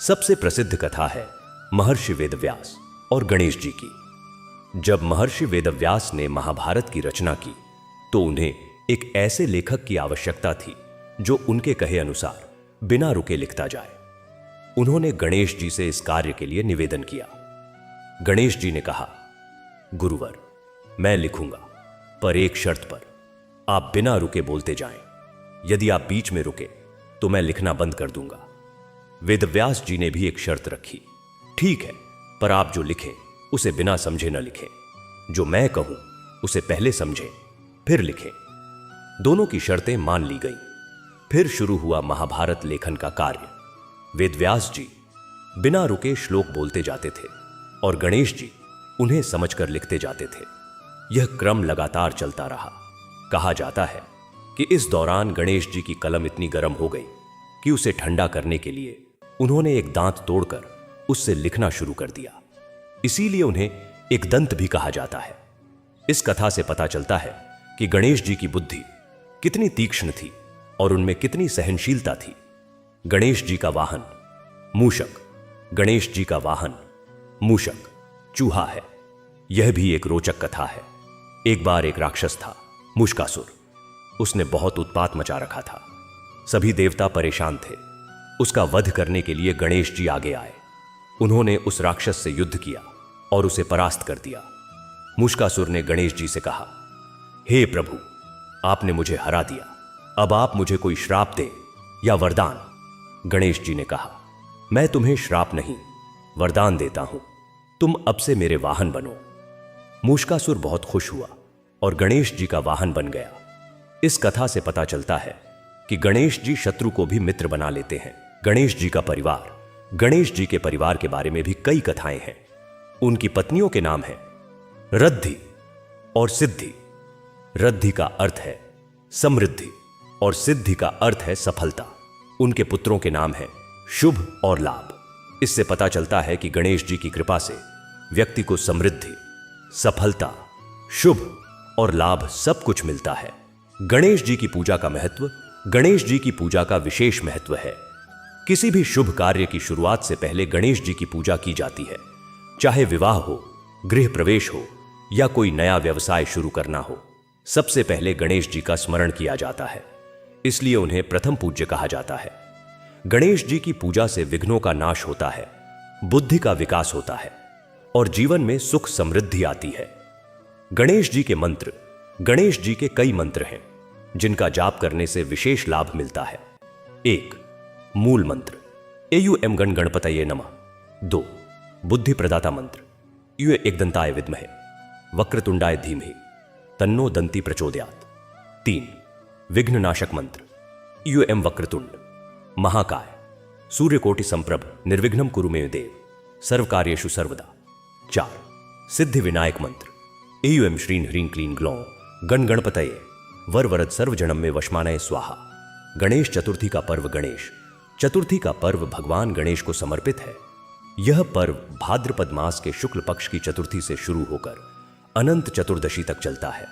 सबसे प्रसिद्ध कथा है महर्षि वेदव्यास और गणेश जी की। जब महर्षि वेदव्यास ने महाभारत की रचना की तो उन्हें एक ऐसे लेखक की आवश्यकता थी जो उनके कहे अनुसार बिना रुके लिखता जाए। उन्होंने गणेश जी से इस कार्य के लिए निवेदन किया। गणेश जी ने कहा, गुरुवर, मैं लिखूंगा पर एक शर्त पर। आप बिना रुके बोलते जाएं। यदि आप बीच में रुके तो मैं लिखना बंद कर दूंगा। वेदव्यास जी ने भी एक शर्त रखी। ठीक है, पर आप जो लिखें उसे बिना समझे न लिखें। जो मैं कहूं उसे पहले समझें फिर लिखें। दोनों की शर्तें मान ली गईं। फिर शुरू हुआ महाभारत लेखन का कार्य। वेदव्यास जी बिना रुके श्लोक बोलते जाते थे और गणेश जी उन्हें समझकर लिखते जाते थे। यह क्रम लगातार चलता रहा। कहा जाता है कि इस दौरान गणेश जी की कलम इतनी गर्म हो गई कि उसे ठंडा करने के लिए उन्होंने एक दांत तोड़कर उससे लिखना शुरू कर दिया। इसीलिए उन्हें एक दंत भी कहा जाता है। इस कथा से पता चलता है कि गणेश जी की बुद्धि कितनी तीक्ष्ण थी और उनमें कितनी सहनशीलता थी। गणेश जी का वाहन मूषक, गणेश जी का वाहन मूषक चूहा है। यह भी एक रोचक कथा है। एक बार एक राक्षस था मुश्कासुर। उसने बहुत उत्पात मचा रखा था। सभी देवता परेशान थे। उसका वध करने के लिए गणेश जी आगे आए। उन्होंने उस राक्षस से युद्ध किया और उसे परास्त कर दिया। मुश्कासुर ने गणेश जी से कहा, हे प्रभु, आपने मुझे हरा दिया, अब आप मुझे कोई श्राप दें या वरदान। गणेश जी ने कहा, मैं तुम्हें श्राप नहीं, वरदान देता हूं, तुम अब से मेरे वाहन बनो। मुश्कासुर बहुत खुश हुआ और गणेश जी का वाहन बन गया। इस कथा से पता चलता है कि गणेश जी शत्रु को भी मित्र बना लेते हैं। गणेश जी का परिवार, गणेश जी के परिवार के बारे में भी कई कथाएं हैं। उनकी पत्नियों के नाम हैं रद्धि और सिद्धि। रद्धि का अर्थ है समृद्धि और सिद्धि का अर्थ है सफलता। उनके पुत्रों के नाम हैं शुभ और लाभ। इससे पता चलता है कि गणेश जी की कृपा से व्यक्ति को समृद्धि, सफलता, शुभ और लाभ सब कुछ मिलता है। गणेश जी की पूजा का महत्व। गणेश जी की पूजा का विशेष महत्व है। किसी भी शुभ कार्य की शुरुआत से पहले गणेश जी की पूजा की जाती है। चाहे विवाह हो, गृह प्रवेश हो या कोई नया व्यवसाय शुरू करना हो, सबसे पहले गणेश जी का स्मरण किया जाता है। इसलिए उन्हें प्रथम पूज्य कहा जाता है। गणेश जी की पूजा से विघ्नों का नाश होता है, बुद्धि का विकास होता है और जीवन में सुख समृद्धि आती है। गणेश जी के मंत्र। गणेश जी के कई मंत्र हैं जिनका जाप करने से विशेष लाभ मिलता है। 1. मूल मंत्र, एयु गण गणपतये नमः। 2. बुद्धि प्रदाता मंत्र, यु एकदंताय विद्महे वक्रतुंडाय धीमहि तन्नो दंती प्रचोदयात्। 3. विघ्ननाशक मंत्र, यु वक्रतुंड महाकाय सूर्यकोटि संप्रभ निर्विघ्नं कुरु मे देव सर्वकार्येषु सर्वदा। 4. सिद्धि विनायक मंत्र, एयु श्रीं ह्रीं क्लीं ग्लौं गण गणपतये वर वरद सर्वजनम में वशमानय स्वाहा। गणेश चतुर्थी का पर्व। गणेश चतुर्थी का पर्व भगवान गणेश को समर्पित है। यह पर्व भाद्रपद मास के शुक्ल पक्ष की चतुर्थी से शुरू होकर अनंत चतुर्दशी तक चलता है।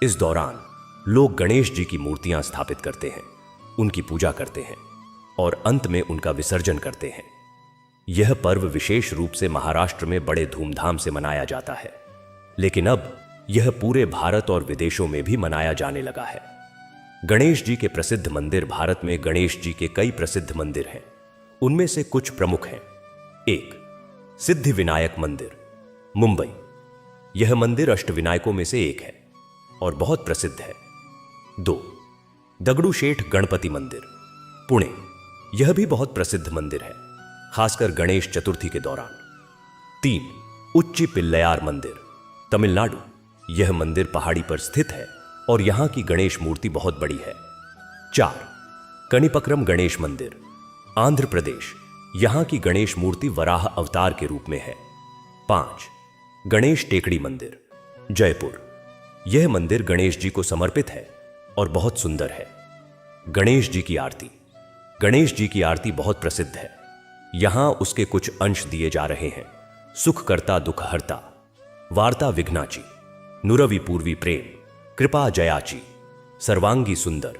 इस दौरान लोग गणेश जी की मूर्तियां स्थापित करते हैं, उनकी पूजा करते हैं और अंत में उनका विसर्जन करते हैं। यह पर्व विशेष रूप से महाराष्ट्र में बड़े धूमधाम से मनाया जाता है, लेकिन अब यह पूरे भारत और विदेशों में भी मनाया जाने लगा है। गणेश जी के प्रसिद्ध मंदिर। भारत में गणेश जी के कई प्रसिद्ध मंदिर हैं। उनमें से कुछ प्रमुख हैं। 1. सिद्धि विनायक मंदिर, मुंबई। यह मंदिर अष्टविनायकों में से एक है और बहुत प्रसिद्ध है। 2. दगड़ूशेठ गणपति मंदिर, पुणे। यह भी बहुत प्रसिद्ध मंदिर है, खासकर गणेश चतुर्थी के दौरान। 3. उच्ची पिल्लैयार मंदिर, तमिलनाडु। यह मंदिर पहाड़ी पर स्थित है और यहां की गणेश मूर्ति बहुत बड़ी है। 4. कनिपक्रम गणेश मंदिर, आंध्र प्रदेश। यहां की गणेश मूर्ति वराह अवतार के रूप में है। 5. गणेश टेकड़ी मंदिर, जयपुर। यह मंदिर गणेश जी को समर्पित है और बहुत सुंदर है। गणेश जी की आरती। गणेश जी की आरती बहुत प्रसिद्ध है। यहां उसके कुछ अंश दिए जा रहे हैं। सुखकर्ता दुखहर्ता, वार्ता विघ्नाची, नुरवी पूर्वी प्रेम, कृपा जयाची, सर्वांगी सुंदर,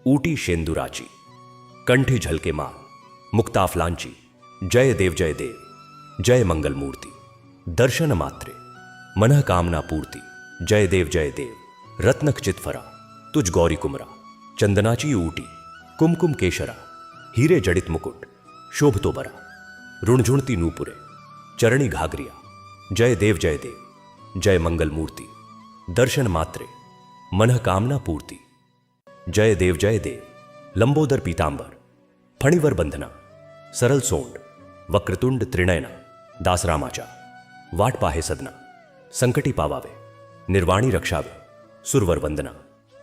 ऊटी शेंदुराची, कंठी झलके माल, मुक्ताफलांची, जय देव, जय मंगल मूर्ति, दर्शन मात्रे, मनः कामना पूर्ति, जय देव, रत्नक चितफरा, तुझ गौरी कुमरा, चंदनाची ऊटी, कुमकुम केशरा, हीरे जड़ित मुकुट, शोभतो बरा, रुणझुणती नूपुरे, चरणी घाघरिया, जय देव, जय मंगल मूर्ति, दर्शन मात्रे, मनः कामना पूर्ति, जय देव, लंबोदर पीतांबर, फणिवर बंधना, सरल सोंड, वक्रतुंड त्रिनयना, दासरामाचा, वाट पाहे सदना, संकटी पावावे, निर्वाणी रक्षावे, सुरवर वंदना,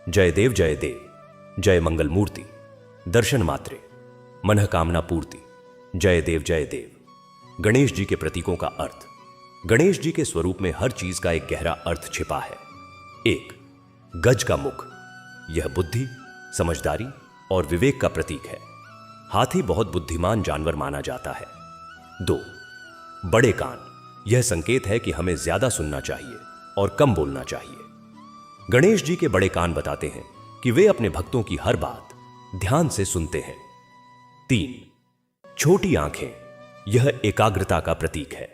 जय देव, जय मंगल मूर्ति, दर्शन मात्रे, मनः कामना पूर्ति, जय देव। गणेश जी के प्रतीकों का अर्थ। गणेश जी के स्वरूप में हर चीज का एक गहरा अर्थ छिपा है। 1. गज का मुख, यह बुद्धि, समझदारी और विवेक का प्रतीक है। हाथी बहुत बुद्धिमान जानवर माना जाता है। 2. बड़े कान, यह संकेत है कि हमें ज्यादा सुनना चाहिए और कम बोलना चाहिए। गणेश जी के बड़े कान बताते हैं कि वे अपने भक्तों की हर बात ध्यान से सुनते हैं। 3. छोटी आंखें, यह एकाग्रता का प्रतीक है।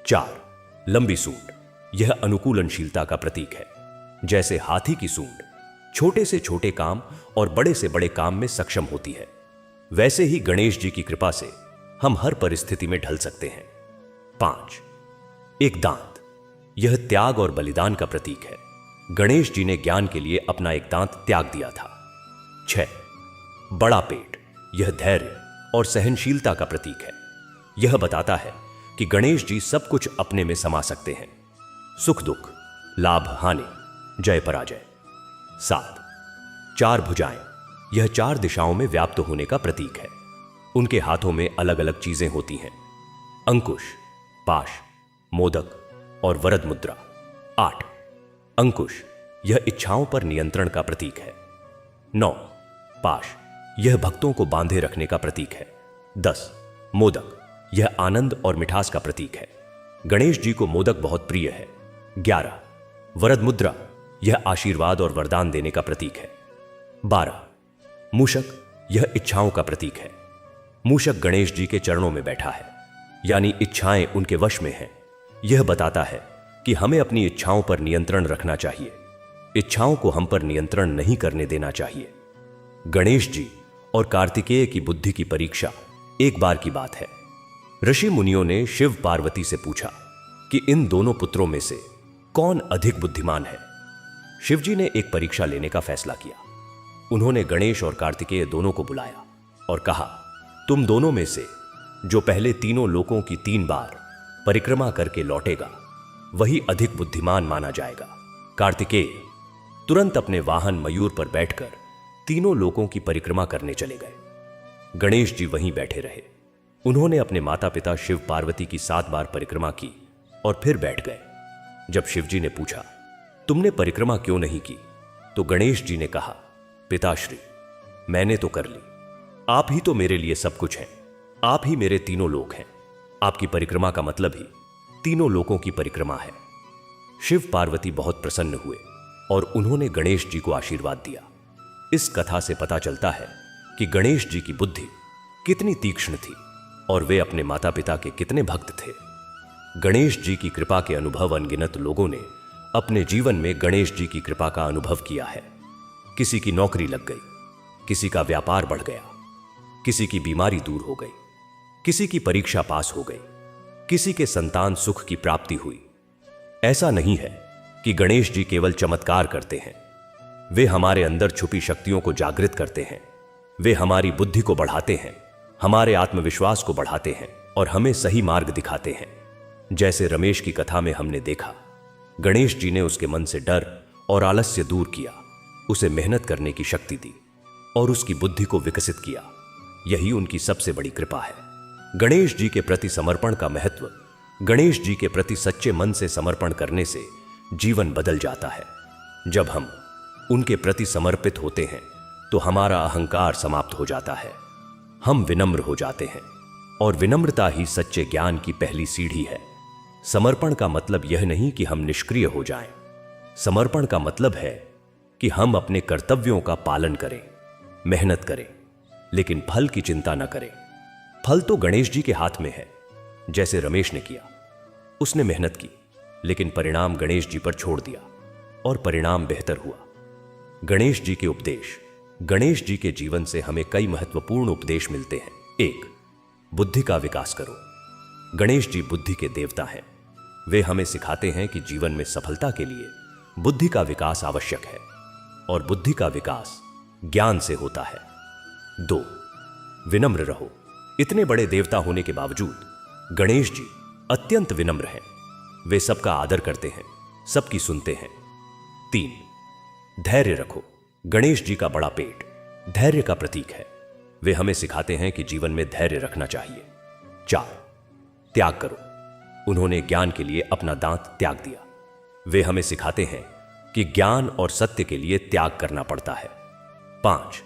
4. लंबी सूंड, यह अनुकूलनशीलता का प्रतीक है। जैसे हाथी की सूंड छोटे से छोटे काम और बड़े से बड़े काम में सक्षम होती है। वैसे ही गणेश जी की कृपा से हम हर परिस्थिति में ढल सकते हैं। 5. एक दांत, यह त्याग और बलिदान का प्रतीक है। गणेश जी ने ज्ञान के लिए अपना एक दांत त्याग दिया था। 6. बड़ा पेट, यह धैर्य और सहनशीलता का प्रतीक है। यह बताता है कि गणेश जी सब कुछ अपने में समा सकते हैं, सुख दुख, लाभ हानि, जय पराजय। 7. 4 भुजाएं, यह 4 दिशाओं में व्याप्त होने का प्रतीक है। उनके हाथों में अलग अलग चीजें होती हैं, अंकुश, पाश, मोदक और वरद मुद्रा। 8. अंकुश, यह इच्छाओं पर नियंत्रण का प्रतीक है। 9. पाश, यह भक्तों को बांधे रखने का प्रतीक है। 10. मोदक, यह आनंद और मिठास का प्रतीक है। गणेश जी को मोदक बहुत प्रिय है। 11. वरद मुद्रा, यह आशीर्वाद और वरदान देने का प्रतीक है। 12. मूषक, यह इच्छाओं का प्रतीक है। मूषक गणेश जी के चरणों में बैठा है, यानी इच्छाएं उनके वश में हैं। यह बताता है कि हमें अपनी इच्छाओं पर नियंत्रण रखना चाहिए, इच्छाओं को हम पर नियंत्रण नहीं करने देना चाहिए। गणेश जी और कार्तिकेय की बुद्धि की परीक्षा एक बार की बात है। ऋषि मुनियों ने शिव पार्वती से पूछा कि इन दोनों पुत्रों में से कौन अधिक बुद्धिमान है। शिवजी ने एक परीक्षा लेने का फैसला किया। उन्होंने गणेश और कार्तिकेय दोनों को बुलाया और कहा, तुम दोनों में से जो पहले तीनों लोकों की 3 बार परिक्रमा करके लौटेगा वही अधिक बुद्धिमान माना जाएगा। कार्तिकेय तुरंत अपने वाहन मयूर पर बैठकर तीनों लोकों की परिक्रमा करने चले गए। गणेश जी वहीं बैठे रहे। उन्होंने अपने माता पिता शिव पार्वती की 7 बार परिक्रमा की और फिर बैठ गए। जब शिवजी ने पूछा, तुमने परिक्रमा क्यों नहीं की, तो गणेश जी ने कहा, पिताश्री, मैंने तो कर ली। आप ही तो मेरे लिए सब कुछ हैं। आप ही मेरे तीनों लोक हैं। आपकी परिक्रमा का मतलब ही तीनों लोकों की परिक्रमा है। शिव पार्वती बहुत प्रसन्न हुए और उन्होंने गणेश जी को आशीर्वाद दिया। इस कथा से पता चलता है कि गणेश जी की बुद्धि कितनी तीक्ष्ण थी और वे अपने माता पिता के कितने भक्त थे। गणेश जी की कृपा के अनुभव अनगिनत लोगों ने अपने जीवन में गणेश जी की कृपा का अनुभव किया है। किसी की नौकरी लग गई, किसी का व्यापार बढ़ गया, किसी की बीमारी दूर हो गई, किसी की परीक्षा पास हो गई, किसी के संतान सुख की प्राप्ति हुई। ऐसा नहीं है कि गणेश जी केवल चमत्कार करते हैं। वे हमारे अंदर छुपी शक्तियों को जागृत करते हैं। वे हमारी बुद्धि को बढ़ाते हैं, हमारे आत्मविश्वास को बढ़ाते हैं और हमें सही मार्ग दिखाते हैं। जैसे रमेश की कथा में हमने देखा, गणेश जी ने उसके मन से डर और आलस्य दूर किया, उसे मेहनत करने की शक्ति दी और उसकी बुद्धि को विकसित किया। यही उनकी सबसे बड़ी कृपा है। गणेश जी के प्रति समर्पण का महत्व, गणेश जी के प्रति सच्चे मन से समर्पण करने से जीवन बदल जाता है। जब हम उनके प्रति समर्पित होते हैं तो हमारा अहंकार समाप्त हो जाता है, हम विनम्र हो जाते हैं और विनम्रता ही सच्चे ज्ञान की पहली सीढ़ी है। समर्पण का मतलब यह नहीं कि हम निष्क्रिय हो जाएं। समर्पण का मतलब है कि हम अपने कर्तव्यों का पालन करें, मेहनत करें, लेकिन फल की चिंता न करें। फल तो गणेश जी के हाथ में है। जैसे रमेश ने किया, उसने मेहनत की, लेकिन परिणाम गणेश जी पर छोड़ दिया और परिणाम बेहतर हुआ। गणेश जी के उपदेश, गणेश जी के जीवन से हमें कई महत्वपूर्ण उपदेश मिलते हैं। 1. बुद्धि का विकास करो। गणेश जी बुद्धि के देवता हैं। वे हमें सिखाते हैं कि जीवन में सफलता के लिए बुद्धि का विकास आवश्यक है और बुद्धि का विकास ज्ञान से होता है। 2. विनम्र रहो। इतने बड़े देवता होने के बावजूद गणेश जी अत्यंत विनम्र हैं। वे सबका आदर करते हैं, सबकी सुनते हैं। 3. धैर्य रखो। गणेश जी का बड़ा पेट धैर्य का प्रतीक है। वे हमें सिखाते हैं कि जीवन में धैर्य रखना चाहिए। 4. त्याग करो। उन्होंने ज्ञान के लिए अपना दांत त्याग दिया। वे हमें सिखाते हैं कि ज्ञान और सत्य के लिए त्याग करना पड़ता है। 5.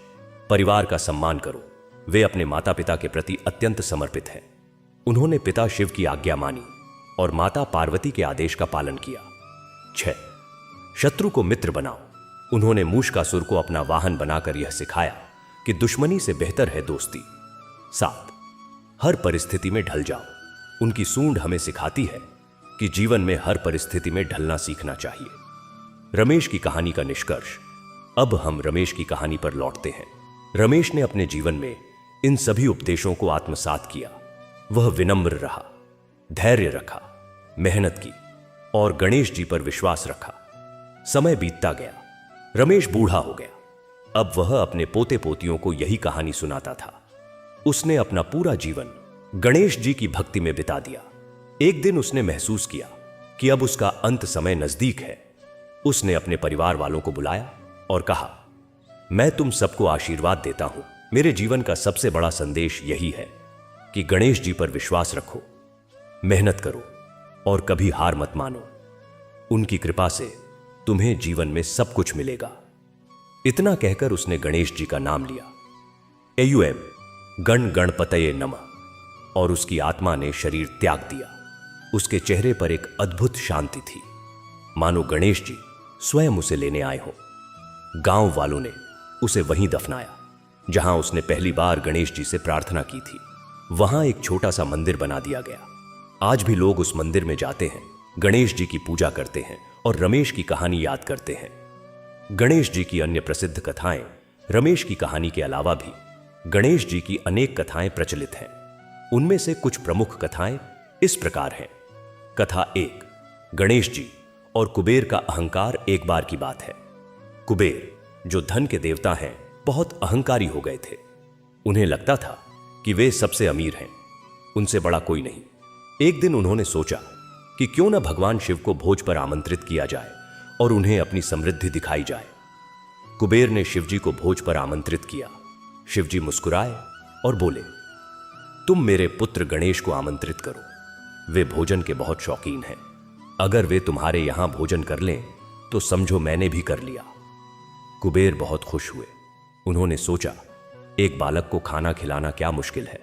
परिवार का सम्मान करो। वे अपने माता पिता के प्रति अत्यंत समर्पित हैं। उन्होंने पिता शिव की आज्ञा मानी और माता पार्वती के आदेश का पालन किया। 6. शत्रु को मित्र बनाओ। उन्होंने मूषकासुर को अपना वाहन बनाकर यह सिखाया कि दुश्मनी से बेहतर है दोस्ती। 7. हर परिस्थिति में ढल जाओ। उनकी सूंड हमें सिखाती है कि जीवन में हर परिस्थिति में ढलना सीखना चाहिए। रमेश की कहानी का निष्कर्ष, अब हम रमेश की कहानी पर लौटते हैं। रमेश ने अपने जीवन में इन सभी उपदेशों को आत्मसात किया। वह विनम्र रहा, धैर्य रखा, मेहनत की और गणेश जी पर विश्वास रखा। समय बीतता गया, रमेश बूढ़ा हो गया। अब वह अपने पोते पोतियों को यही कहानी सुनाता था। उसने अपना पूरा जीवन गणेश जी की भक्ति में बिता दिया। एक दिन उसने महसूस किया कि अब उसका अंत समय नजदीक है। उसने अपने परिवार वालों को बुलाया और कहा, मैं तुम सबको आशीर्वाद देता हूं। मेरे जीवन का सबसे बड़ा संदेश यही है कि गणेश जी पर विश्वास रखो, मेहनत करो और कभी हार मत मानो। उनकी कृपा से तुम्हें जीवन में सब कुछ मिलेगा। इतना कहकर उसने गणेश जी का नाम लिया, एयुएम गण गणपतये नमः, और उसकी आत्मा ने शरीर त्याग दिया। उसके चेहरे पर एक अद्भुत शांति थी, मानो गणेश जी स्वयं उसे लेने आए हों। गांव वालों ने उसे वहीं दफनाया जहां उसने पहली बार गणेश जी से प्रार्थना की थी। वहां एक छोटा सा मंदिर बना दिया गया। आज भी लोग उस मंदिर में जाते हैं, गणेश जी की पूजा करते हैं और रमेश की कहानी याद करते हैं। गणेश जी की अन्य प्रसिद्ध कथाएं रमेश की कहानी के अलावा भी गणेश जी की अनेक कथाएं प्रचलित हैं। उनमें से कुछ प्रमुख कथाएं इस प्रकार हैं। कथा 1, गणेश जी और कुबेर का अहंकार। एक बार की बात है, कुबेर जो धन के देवता हैं बहुत अहंकारी हो गए थे। उन्हें लगता था कि वे सबसे अमीर हैं, उनसे बड़ा कोई नहीं। एक दिन उन्होंने सोचा कि क्यों न भगवान शिव को भोज पर आमंत्रित किया जाए और उन्हें अपनी समृद्धि दिखाई जाए। कुबेर ने शिवजी को भोज पर आमंत्रित किया। शिवजी मुस्कुराए और बोले, तुम मेरे पुत्र गणेश को आमंत्रित करो, वे भोजन के बहुत शौकीन हैं। अगर वे तुम्हारे यहां भोजन कर लें तो समझो मैंने भी कर लिया। कुबेर बहुत खुश हुए। उन्होंने सोचा, एक बालक को खाना खिलाना क्या मुश्किल है।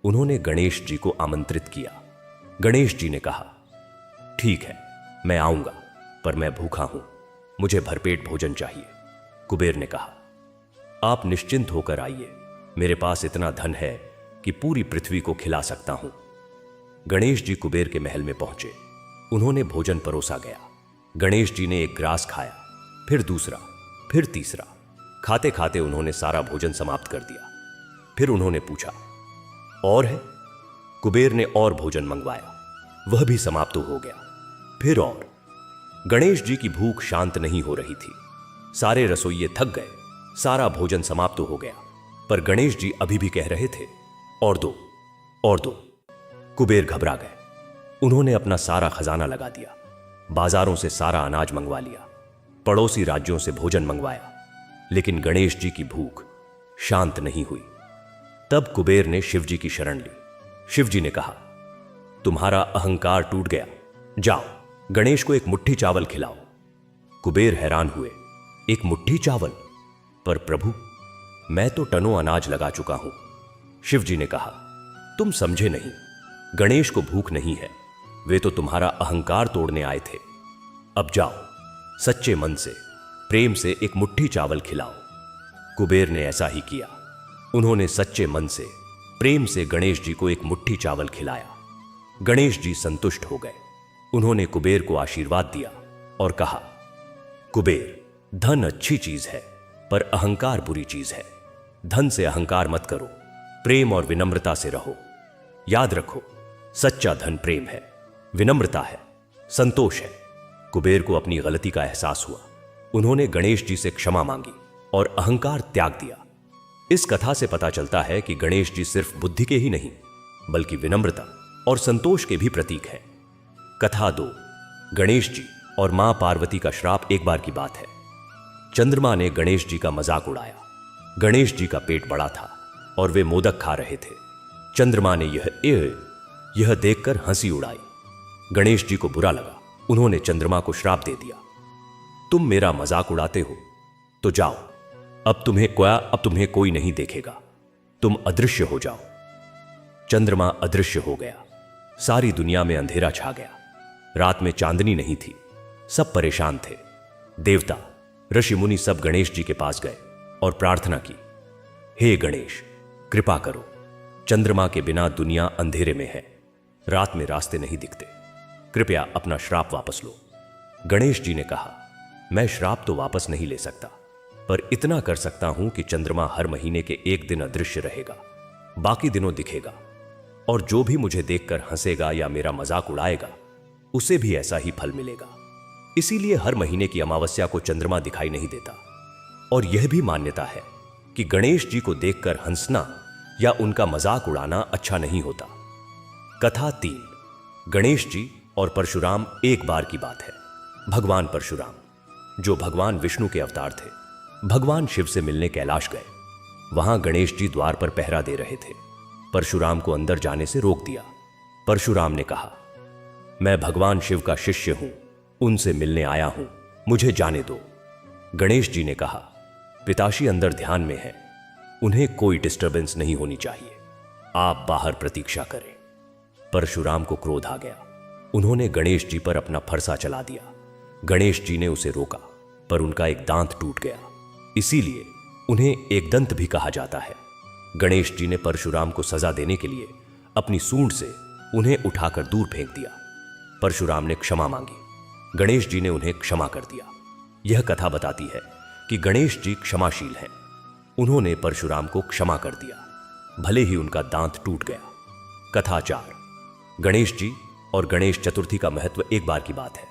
उन्होंने गणेश जी को आमंत्रित किया। गणेश जी ने कहा, ठीक है, मैं आऊंगा, पर मैं भूखा हूं, मुझे भरपेट भोजन चाहिए। कुबेर ने कहा, आप निश्चिंत होकर आइए, मेरे पास इतना धन है कि पूरी पृथ्वी को खिला सकता हूं। गणेश जी कुबेर के महल में पहुंचे। उन्होंने भोजन परोसा गया। गणेश जी ने एक ग्रास खाया, फिर दूसरा, फिर तीसरा। खाते खाते उन्होंने सारा भोजन समाप्त कर दिया। फिर उन्होंने पूछा, और है? कुबेर ने और भोजन मंगवाया, वह भी समाप्त हो गया। फिर और। गणेश जी की भूख शांत नहीं हो रही थी। सारे रसोइये थक गए, सारा भोजन समाप्त हो गया, पर गणेश जी अभी भी कह रहे थे, और दो, और दो। कुबेर घबरा गए। उन्होंने अपना सारा खजाना लगा दिया, बाजारों से सारा अनाज मंगवा लिया, पड़ोसी राज्यों से भोजन मंगवाया, लेकिन गणेश जी की भूख शांत नहीं हुई। तब कुबेर ने शिव जी की शरण ली। शिव जी ने कहा, तुम्हारा अहंकार टूट गया, जाओ गणेश को एक मुट्ठी चावल खिलाओ। कुबेर हैरान हुए, एक मुट्ठी चावल? पर प्रभु, मैं तो टनों अनाज लगा चुका हूं। शिव जी ने कहा, तुम समझे नहीं, गणेश को भूख नहीं है, वे तो तुम्हारा अहंकार तोड़ने आए थे। अब जाओ, सच्चे मन से, प्रेम से एक मुट्ठी चावल खिलाओ। कुबेर ने ऐसा ही किया। उन्होंने सच्चे मन से, प्रेम से गणेश जी को एक मुट्ठी चावल खिलाया। गणेश जी संतुष्ट हो गए। उन्होंने कुबेर को आशीर्वाद दिया और कहा, कुबेर, धन अच्छी चीज है, पर अहंकार बुरी चीज है। धन से अहंकार मत करो, प्रेम और विनम्रता से रहो। याद रखो, सच्चा धन प्रेम है, विनम्रता है, संतोष है। कुबेर को अपनी गलती का एहसास हुआ। उन्होंने गणेश जी से क्षमा मांगी और अहंकार त्याग दिया। इस कथा से पता चलता है कि गणेश जी सिर्फ बुद्धि के ही नहीं, बल्कि विनम्रता और संतोष के भी प्रतीक हैं। कथा 2, गणेश जी और मां पार्वती का श्राप। एक बार की बात है, चंद्रमा ने गणेश जी का मजाक उड़ाया। गणेश जी का पेट बड़ा था और वे मोदक खा रहे थे। चंद्रमा ने यह देखकर हंसी उड़ाई। गणेश जी को बुरा लगा। उन्होंने चंद्रमा को श्राप दे दिया, तुम मेरा मजाक उड़ाते हो तो जाओ, अब तुम्हें कोई नहीं देखेगा, तुम अदृश्य हो जाओ। चंद्रमा अदृश्य हो गया। सारी दुनिया में अंधेरा छा गया। रात में चांदनी नहीं थी। सब परेशान थे। देवता, ऋषि मुनि सब गणेश जी के पास गए और प्रार्थना की, हे गणेश, कृपा करो, चंद्रमा के बिना दुनिया अंधेरे में है, रात में रास्ते नहीं दिखते, कृपया अपना श्राप वापस लो। गणेश जी ने कहा, मैं श्राप तो वापस नहीं ले सकता, पर इतना कर सकता हूं कि चंद्रमा हर महीने के एक दिन अदृश्य रहेगा, बाकी दिनों दिखेगा, और जो भी मुझे देखकर हंसेगा या मेरा मजाक उड़ाएगा उसे भी ऐसा ही फल मिलेगा। इसीलिए हर महीने की अमावस्या को चंद्रमा दिखाई नहीं देता। और यह भी मान्यता है कि गणेश जी को देखकर हंसना या उनका मजाक उड़ाना अच्छा नहीं होता। कथा 3। गणेश जी और परशुराम। एक बार की बात है, भगवान परशुराम, जो भगवान विष्णु के अवतार थे, भगवान शिव से मिलने कैलाश गए। वहां गणेश जी द्वार पर पहरा दे रहे थे। परशुराम को अंदर जाने से रोक दिया। परशुराम ने कहा, मैं भगवान शिव का शिष्य हूं, उनसे मिलने आया हूं, मुझे जाने दो। गणेश जी ने कहा, पिताश्री अंदर ध्यान में है, उन्हें कोई डिस्टरबेंस नहीं होनी चाहिए, आप बाहर प्रतीक्षा करें। परशुराम को क्रोध आ गया। उन्होंने गणेश जी पर अपना फरसा चला दिया। गणेश जी ने उसे रोका, पर उनका एक दांत टूट गया, इसीलिए उन्हें एकदंत भी कहा जाता है। गणेश जी ने परशुराम को सजा देने के लिए अपनी सूंड से उन्हें उठाकर दूर फेंक दिया। परशुराम ने क्षमा मांगी। गणेश जी ने उन्हें क्षमा कर दिया। यह कथा बताती है कि गणेश जी क्षमाशील हैं। उन्होंने परशुराम को क्षमा कर दिया, भले ही उनका दांत टूट गया। कथा 4। गणेश जी और गणेश चतुर्थी का महत्व। एक बार की बात है,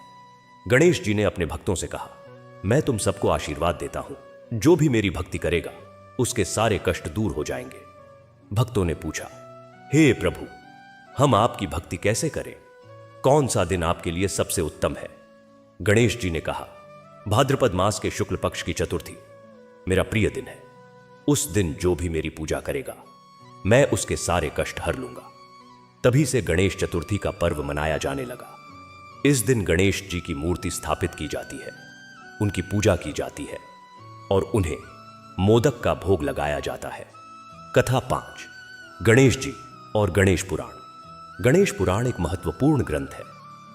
गणेश जी ने अपने भक्तों से कहा, मैं तुम सबको आशीर्वाद देता हूं, जो भी मेरी भक्ति करेगा उसके सारे कष्ट दूर हो जाएंगे। भक्तों ने पूछा, हे प्रभु, हम आपकी भक्ति कैसे करें? कौन सा दिन आपके लिए सबसे उत्तम है? गणेश जी ने कहा, भाद्रपद मास के शुक्ल पक्ष की चतुर्थी मेरा प्रिय दिन है। उस दिन जो भी मेरी पूजा करेगा मैं उसके सारे कष्ट हर लूंगा। तभी से गणेश चतुर्थी का पर्व मनाया जाने लगा। इस दिन गणेश जी की मूर्ति स्थापित की जाती है, उनकी पूजा की जाती है और उन्हें मोदक का भोग लगाया जाता है। कथा 5। गणेश जी और गणेश पुराण। गणेश पुराण एक महत्वपूर्ण ग्रंथ है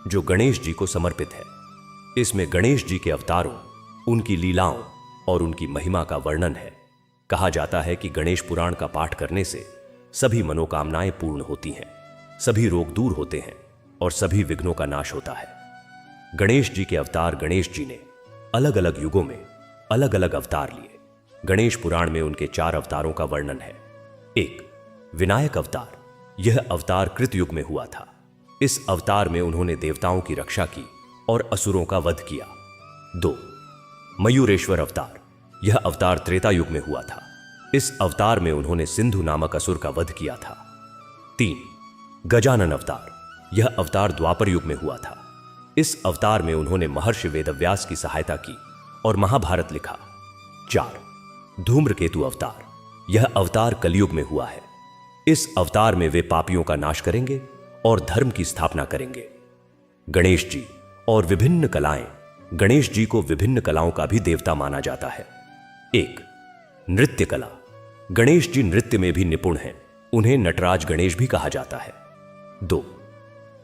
जो गणेश जी को समर्पित है। इसमें गणेश जी के अवतारों, उनकी लीलाओं और उनकी महिमा का वर्णन है। कहा जाता है कि गणेश पुराण का पाठ करने से सभी मनोकामनाएं पूर्ण होती हैं, सभी रोग दूर होते हैं और सभी विघ्नों का नाश होता है। गणेश जी के अवतार। गणेश जी ने अलग अलग युगों में अलग अलग अवतार लिए। गणेश पुराण में उनके 4 अवतारों का वर्णन है। 1. विनायक अवतार। यह अवतार कृतयुग में हुआ था। इस अवतार में उन्होंने देवताओं की रक्षा की और असुरों का वध किया। 2. मयूरेश्वर अवतार। यह अवतार त्रेता युग में हुआ था। इस अवतार में उन्होंने सिंधु नामक असुर का वध किया था। 3. गजानन अवतार। यह अवतार द्वापर युग में हुआ था। इस अवतार में उन्होंने महर्षि वेदव्यास की सहायता की और महाभारत लिखा। 4. धूम्रकेतु अवतार। यह अवतार कलयुग में हुआ है। इस अवतार में वे पापियों का नाश करेंगे और धर्म की स्थापना करेंगे। गणेश जी और विभिन्न कलाएं। गणेश जी को विभिन्न कलाओं का भी देवता माना जाता है। 1. नृत्य कला। गणेश जी नृत्य में भी निपुण हैं, उन्हें नटराज गणेश भी कहा जाता है। 2.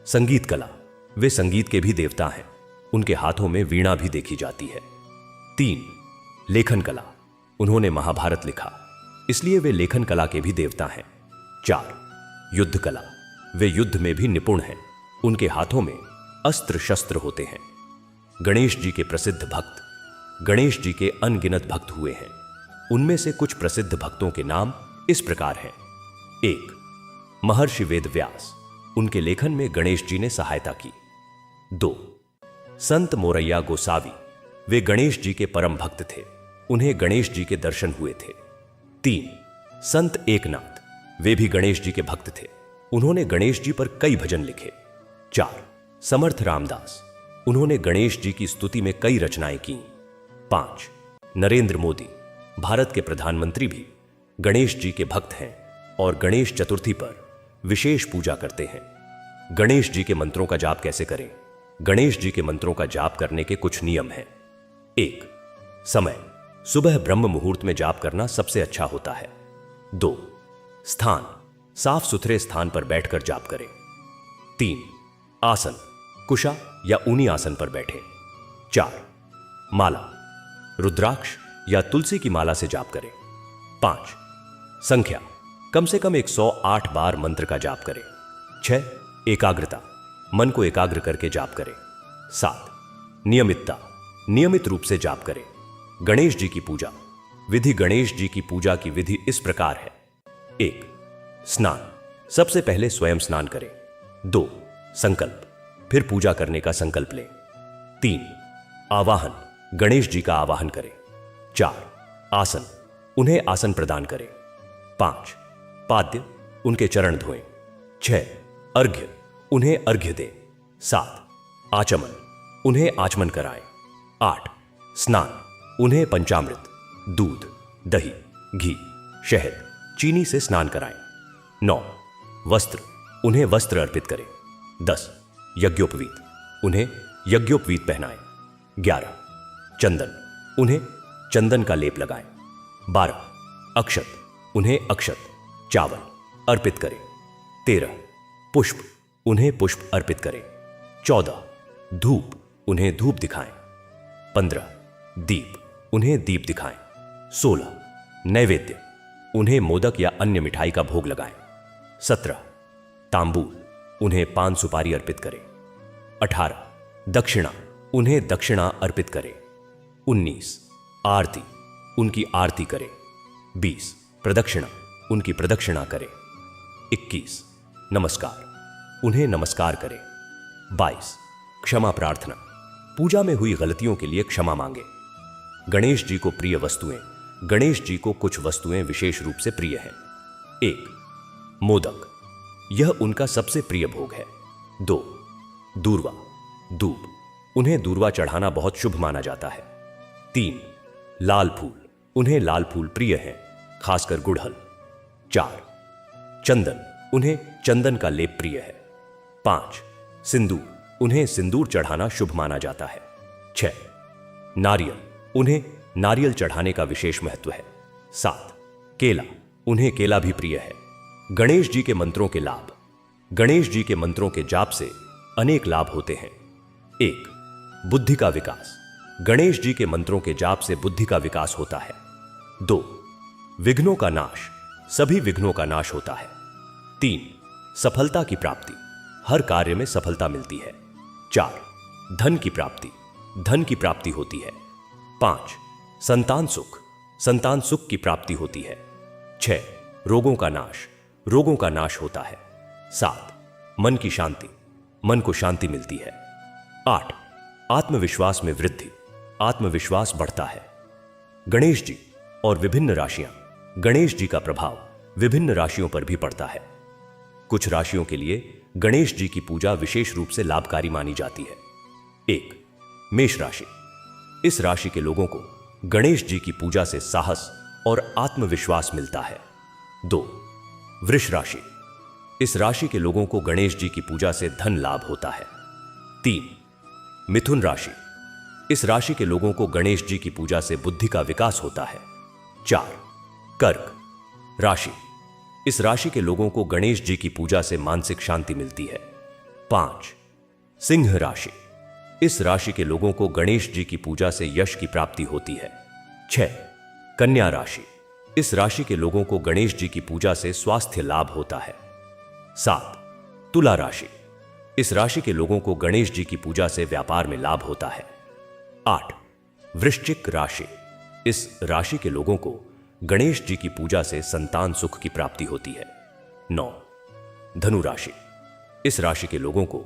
संगीत कला। वे संगीत के भी देवता हैं, उनके हाथों में वीणा भी देखी जाती है। 3. लेखन कला। उन्होंने महाभारत लिखा, इसलिए वे लेखन कला के भी देवता हैं। 4. युद्ध कला। वे युद्ध में भी निपुण हैं, उनके हाथों में अस्त्र शस्त्र होते हैं। गणेश जी के प्रसिद्ध भक्त। गणेश जी के अनगिनत भक्त हुए हैं। उनमें से कुछ प्रसिद्ध भक्तों के नाम इस प्रकार हैं। 1. महर्षि वेदव्यास। उनके लेखन में गणेश जी ने सहायता की। 2. संत मोरैया गोसावी। वे गणेश जी के परम भक्त थे, उन्हें गणेश जी के दर्शन हुए थे। 3. संत एकनाथ। वे भी गणेश जी के भक्त थे, उन्होंने गणेश जी पर कई भजन लिखे। 4. समर्थ रामदास। उन्होंने गणेश जी की स्तुति में कई रचनाएं की। 5. नरेंद्र मोदी। भारत के प्रधानमंत्री भी गणेश जी के भक्त हैं और गणेश चतुर्थी पर विशेष पूजा करते हैं। गणेश जी के मंत्रों का जाप कैसे करें? गणेश जी के मंत्रों का जाप करने के कुछ नियम हैं। 1. समय। सुबह ब्रह्म मुहूर्त में जाप करना सबसे अच्छा होता है। 2. स्थान। साफ सुथरे स्थान पर बैठकर जाप करें। 3. आसन। कुशा या ऊनी आसन पर बैठें। 4. माला। रुद्राक्ष या तुलसी की माला से जाप करें। 5. संख्या। कम से कम 108 बार मंत्र का जाप करें। 6. एकाग्रता। मन को एकाग्र करके जाप करें। 7. नियमितता। नियमित रूप से जाप करें। गणेश जी की पूजा विधि गणेश जी की पूजा की विधि इस प्रकार है। 1. स्नान, सबसे पहले स्वयं स्नान करें। 2. संकल्प, फिर पूजा करने का संकल्प लें। 3. आवाहन, गणेश जी का आवाहन करें। 4. आसन, उन्हें आसन प्रदान करें। 5. पाद्य, उनके चरण धोएं। 6. अर्घ्य, उन्हें अर्घ्य दें। 7. आचमन, उन्हें आचमन कराएं। 8. स्नान, उन्हें पंचामृत, दूध, दही, घी, शहद, चीनी से स्नान कराएं। 9. वस्त्र, उन्हें वस्त्र अर्पित करें। 10. यज्ञोपवीत, उन्हें यज्ञोपवीत पहनाएं। 11. चंदन, उन्हें चंदन का लेप लगाएं। 12. अक्षत, उन्हें अक्षत, चावल अर्पित करें। 13. पुष्प, उन्हें पुष्प अर्पित करें। 14. धूप, उन्हें धूप दिखाएं। 15. दीप, उन्हें दीप दिखाएं। 16. नैवेद्य, उन्हें मोदक या अन्य मिठाई का भोग लगाएं। 17. तांबूल, उन्हें पान सुपारी अर्पित करें। 18. दक्षिणा, उन्हें दक्षिणा अर्पित करें। 19. आरती, उनकी आरती करें। 20. प्रदक्षिणा, उनकी प्रदक्षिणा करें। 21. नमस्कार, उन्हें नमस्कार करें। 22. क्षमा प्रार्थना, पूजा में हुई गलतियों के लिए क्षमा मांगे। गणेश जी को प्रिय वस्तुएं, गणेश जी को कुछ वस्तुएं विशेष रूप से प्रिय हैं। 1. मोदक, यह उनका सबसे प्रिय भोग है। 2. दूर्वा, दूब, उन्हें दूर्वा चढ़ाना बहुत शुभ माना जाता है। 3. लाल फूल, उन्हें लाल फूल प्रिय हैं, खासकर गुड़हल। 4. चंदन, उन्हें चंदन का लेप प्रिय है। 5. सिंदूर, उन्हें सिंदूर चढ़ाना शुभ माना जाता है। 6. नारियल, उन्हें नारियल चढ़ाने का विशेष महत्व है। 7. केला, उन्हें केला भी प्रिय है। गणेश जी के मंत्रों के लाभ, गणेश जी के मंत्रों के जाप से अनेक लाभ होते हैं। 1. बुद्धि का विकास, गणेश जी के मंत्रों के जाप से बुद्धि का विकास होता है। 2. विघ्नों का नाश, सभी विघ्नों का नाश होता है। 3. सफलता की प्राप्ति, हर कार्य में सफलता मिलती है। 4. धन की प्राप्ति, धन की प्राप्ति होती है। 5. संतान सुख, संतान सुख की प्राप्ति होती है। 6. रोगों का नाश, रोगों का नाश होता है। 7. मन की शांति, मन को शांति मिलती है। 8. आत्मविश्वास में वृद्धि, आत्मविश्वास बढ़ता है। गणेश जी और विभिन्न राशियां, गणेश जी का प्रभाव विभिन्न राशियों पर भी पड़ता है। कुछ राशियों के लिए गणेश जी की पूजा विशेष रूप से लाभकारी मानी जाती है। 1. मेष राशि, इस राशि के लोगों को गणेश जी की पूजा से साहस और आत्मविश्वास मिलता है। 2. वृष राशि, इस राशि के लोगों को गणेश जी की पूजा से धन लाभ होता है। 3. मिथुन राशि, इस राशि के लोगों को गणेश जी की पूजा से बुद्धि का विकास होता है। 4. कर्क राशि, इस राशि के लोगों को गणेश जी की पूजा से मानसिक शांति मिलती है। 5. सिंह राशि, इस राशि के लोगों को गणेश जी की पूजा से यश की प्राप्ति होती है। 6. कन्या राशि, इस राशि के लोगों को गणेश जी की पूजा से स्वास्थ्य लाभ होता है। 7. तुला राशि, इस राशि के लोगों को गणेश जी की पूजा से व्यापार में लाभ होता है। 8. वृश्चिक राशि, इस राशि के लोगों को गणेश जी की पूजा से संतान सुख की प्राप्ति होती है। 9. धनु राशि, इस राशि के लोगों को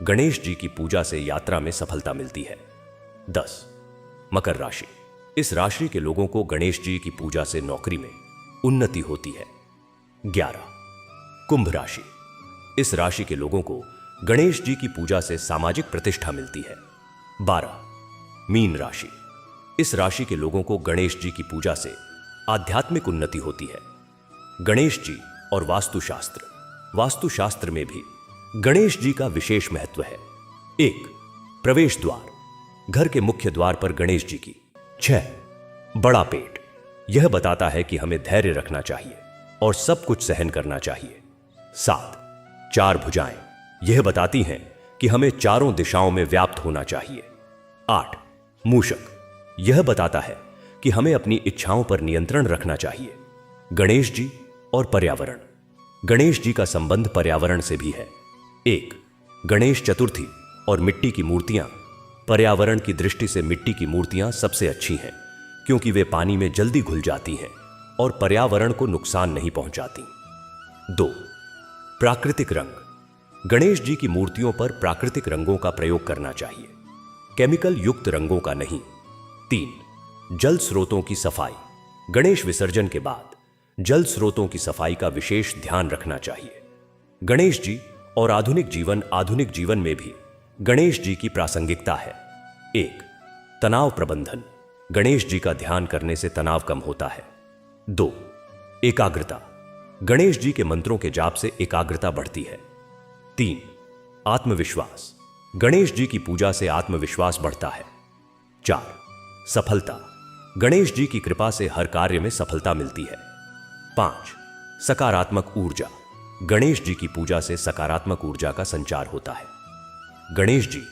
गणेश जी की पूजा से यात्रा में सफलता मिलती है। 10. मकर राशि, इस राशि के लोगों को गणेश जी की पूजा से नौकरी में उन्नति होती है। 11. कुंभ राशि, इस राशि के लोगों को गणेश जी की पूजा से सामाजिक प्रतिष्ठा मिलती है। 12. मीन राशि, इस राशि के लोगों को गणेश जी की पूजा से आध्यात्मिक उन्नति होती है। गणेश जी और वास्तुशास्त्र, वास्तुशास्त्र में भी गणेश जी का विशेष महत्व है। 1. प्रवेश द्वार, घर के मुख्य द्वार पर गणेश जी की। 6. बड़ा पेट, यह बताता है कि हमें धैर्य रखना चाहिए और सब कुछ सहन करना चाहिए। 7. 4 भुजाएं, यह बताती हैं कि हमें चारों दिशाओं में व्याप्त होना चाहिए। 8. मूषक, यह बताता है कि हमें अपनी इच्छाओं पर नियंत्रण रखना चाहिए। गणेश जी और पर्यावरण, गणेश जी का संबंध पर्यावरण से भी है। 1. गणेश चतुर्थी और मिट्टी की मूर्तियां, पर्यावरण की दृष्टि से मिट्टी की मूर्तियां सबसे अच्छी हैं क्योंकि वे पानी में जल्दी घुल जाती हैं और पर्यावरण को नुकसान नहीं पहुंचाती। 2. प्राकृतिक रंग। गणेश जी की मूर्तियों पर प्राकृतिक रंगों का प्रयोग करना चाहिए, केमिकल युक्त रंगों का नहीं। 3. जल स्रोतों की सफाई। गणेश विसर्जन के बाद जल स्रोतों की सफाई का विशेष ध्यान रखना चाहिए। गणेश जी और आधुनिक जीवन में भी गणेश जी की प्रासंगिकता है। 1. तनाव प्रबंधन। गणेश जी का ध्यान करने से तनाव कम होता है। 2. एकाग्रता। गणेश जी के मंत्रों के जाप से एकाग्रता बढ़ती है। 3. आत्मविश्वास। गणेश जी की पूजा से आत्मविश्वास बढ़ता है। 4. सफलता। गणेश जी की कृपा से हर कार्य में सफलता मिलती है। 5. सकारात्मक ऊर्जा। गणेश जी की पूजा से सकारात्मक ऊर्जा का संचार होता है। गणेश जी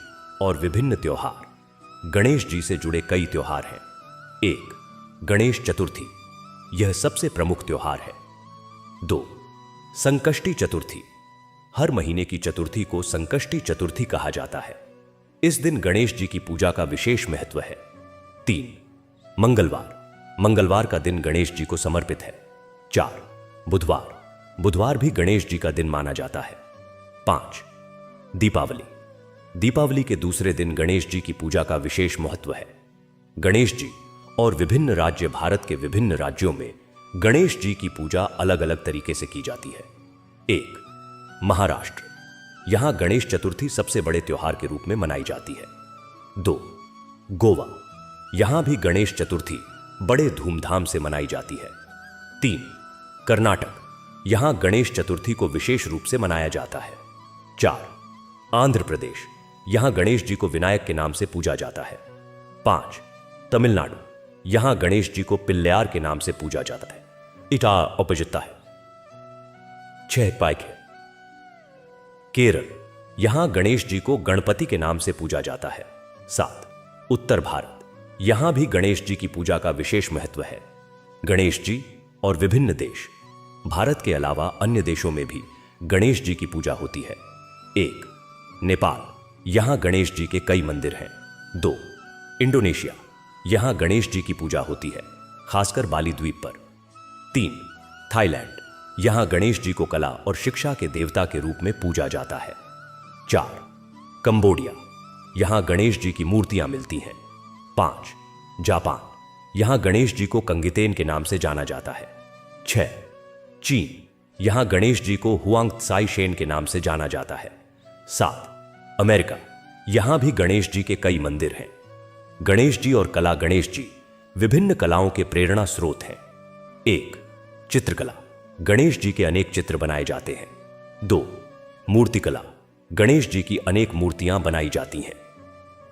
और विभिन्न त्योहार। गणेश जी से जुड़े कई त्योहार हैं। 1. गणेश चतुर्थी, यह सबसे प्रमुख त्योहार है। 2. संकष्टी चतुर्थी। हर महीने की चतुर्थी को संकष्टी चतुर्थी कहा जाता है। इस दिन गणेश जी की पूजा का विशेष महत्व है। 3. मंगलवार। मंगलवार का दिन गणेश जी को समर्पित है। 4. बुधवार। बुधवार भी गणेश जी का दिन माना जाता है। 5. दीपावली। दीपावली के दूसरे दिन गणेश जी की पूजा का विशेष महत्व है। गणेश जी और विभिन्न राज्य। भारत के विभिन्न राज्यों में गणेश जी की पूजा अलग अलग तरीके से की जाती है। 1. महाराष्ट्र। यहां गणेश चतुर्थी सबसे बड़े त्योहार के रूप में मनाई जाती है। 2. गोवा। यहां भी गणेश चतुर्थी बड़े धूमधाम से मनाई जाती है। 3. कर्नाटक। यहां गणेश चतुर्थी को विशेष रूप से मनाया जाता है। 4. आंध्र प्रदेश। यहां गणेश जी को विनायक के नाम से पूजा जाता है। 5. तमिलनाडु। यहां गणेश जी को पिल्लैयार के नाम से पूजा जाता है। इटा उपजिता है। 6. पाइके। केरल। यहां गणेश जी को गणपति के नाम से पूजा जाता है। 7. उत्तर भारत। यहां भी गणेश जी की पूजा का विशेष महत्व है। गणेश जी और विभिन्न देश। भारत के अलावा अन्य देशों में भी गणेश जी की पूजा होती है। 1. नेपाल। यहां गणेश जी के कई मंदिर हैं। 2. इंडोनेशिया। यहां गणेश जी की पूजा होती है, खासकर बाली द्वीप पर। 3. थाईलैंड। यहां गणेश जी को कला और शिक्षा के देवता के रूप में पूजा जाता है। 4. कंबोडिया। यहां गणेश जी की मूर्तियां मिलती हैं। 5. जापान। यहां गणेश जी को कंगितेन के नाम से जाना जाता है। 6. चीन। यहां गणेश जी को हुआंग त्साई शेन के नाम से जाना जाता है। 7. अमेरिका। यहां भी गणेश जी के कई मंदिर हैं। गणेश जी और कला। गणेश जी विभिन्न कलाओं के प्रेरणा स्रोत हैं। 1. चित्रकला। गणेश जी के अनेक चित्र बनाए जाते हैं। 2. मूर्तिकला। गणेश जी की अनेक मूर्तियां बनाई जाती हैं।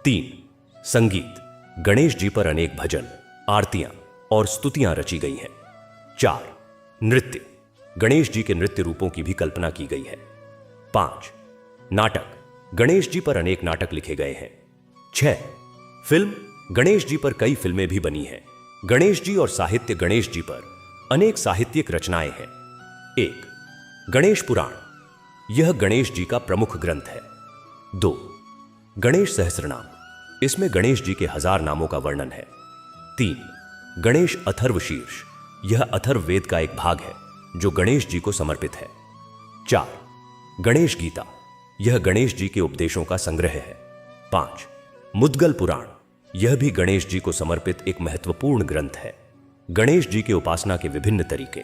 3. संगीत। गणेश जी पर अनेक भजन, आरतियां और स्तुतियां रची गई हैं। 4. नृत्य। गणेश जी के नृत्य रूपों की भी कल्पना की गई है। 5. नाटक। गणेश जी पर अनेक नाटक लिखे गए हैं। 6. फिल्म। गणेश जी पर कई फिल्में भी बनी हैं। गणेश जी और साहित्य। गणेश जी पर अनेक साहित्यिक रचनाएं हैं। 1. गणेश पुराण। यह गणेश जी का प्रमुख ग्रंथ है। 2. गणेश सहस्रनाम। इसमें गणेश जी के 1000 नामों का वर्णन है। 3. गणेश अथर्वशीर्ष। यह अथर्व वेद का एक भाग है जो गणेश जी को समर्पित है। 4. गणेश गीता। यह गणेश जी के उपदेशों का संग्रह है। 5. मुद्गल पुराण। यह भी गणेश जी को समर्पित एक महत्वपूर्ण ग्रंथ है। गणेश जी की उपासना के विभिन्न तरीके।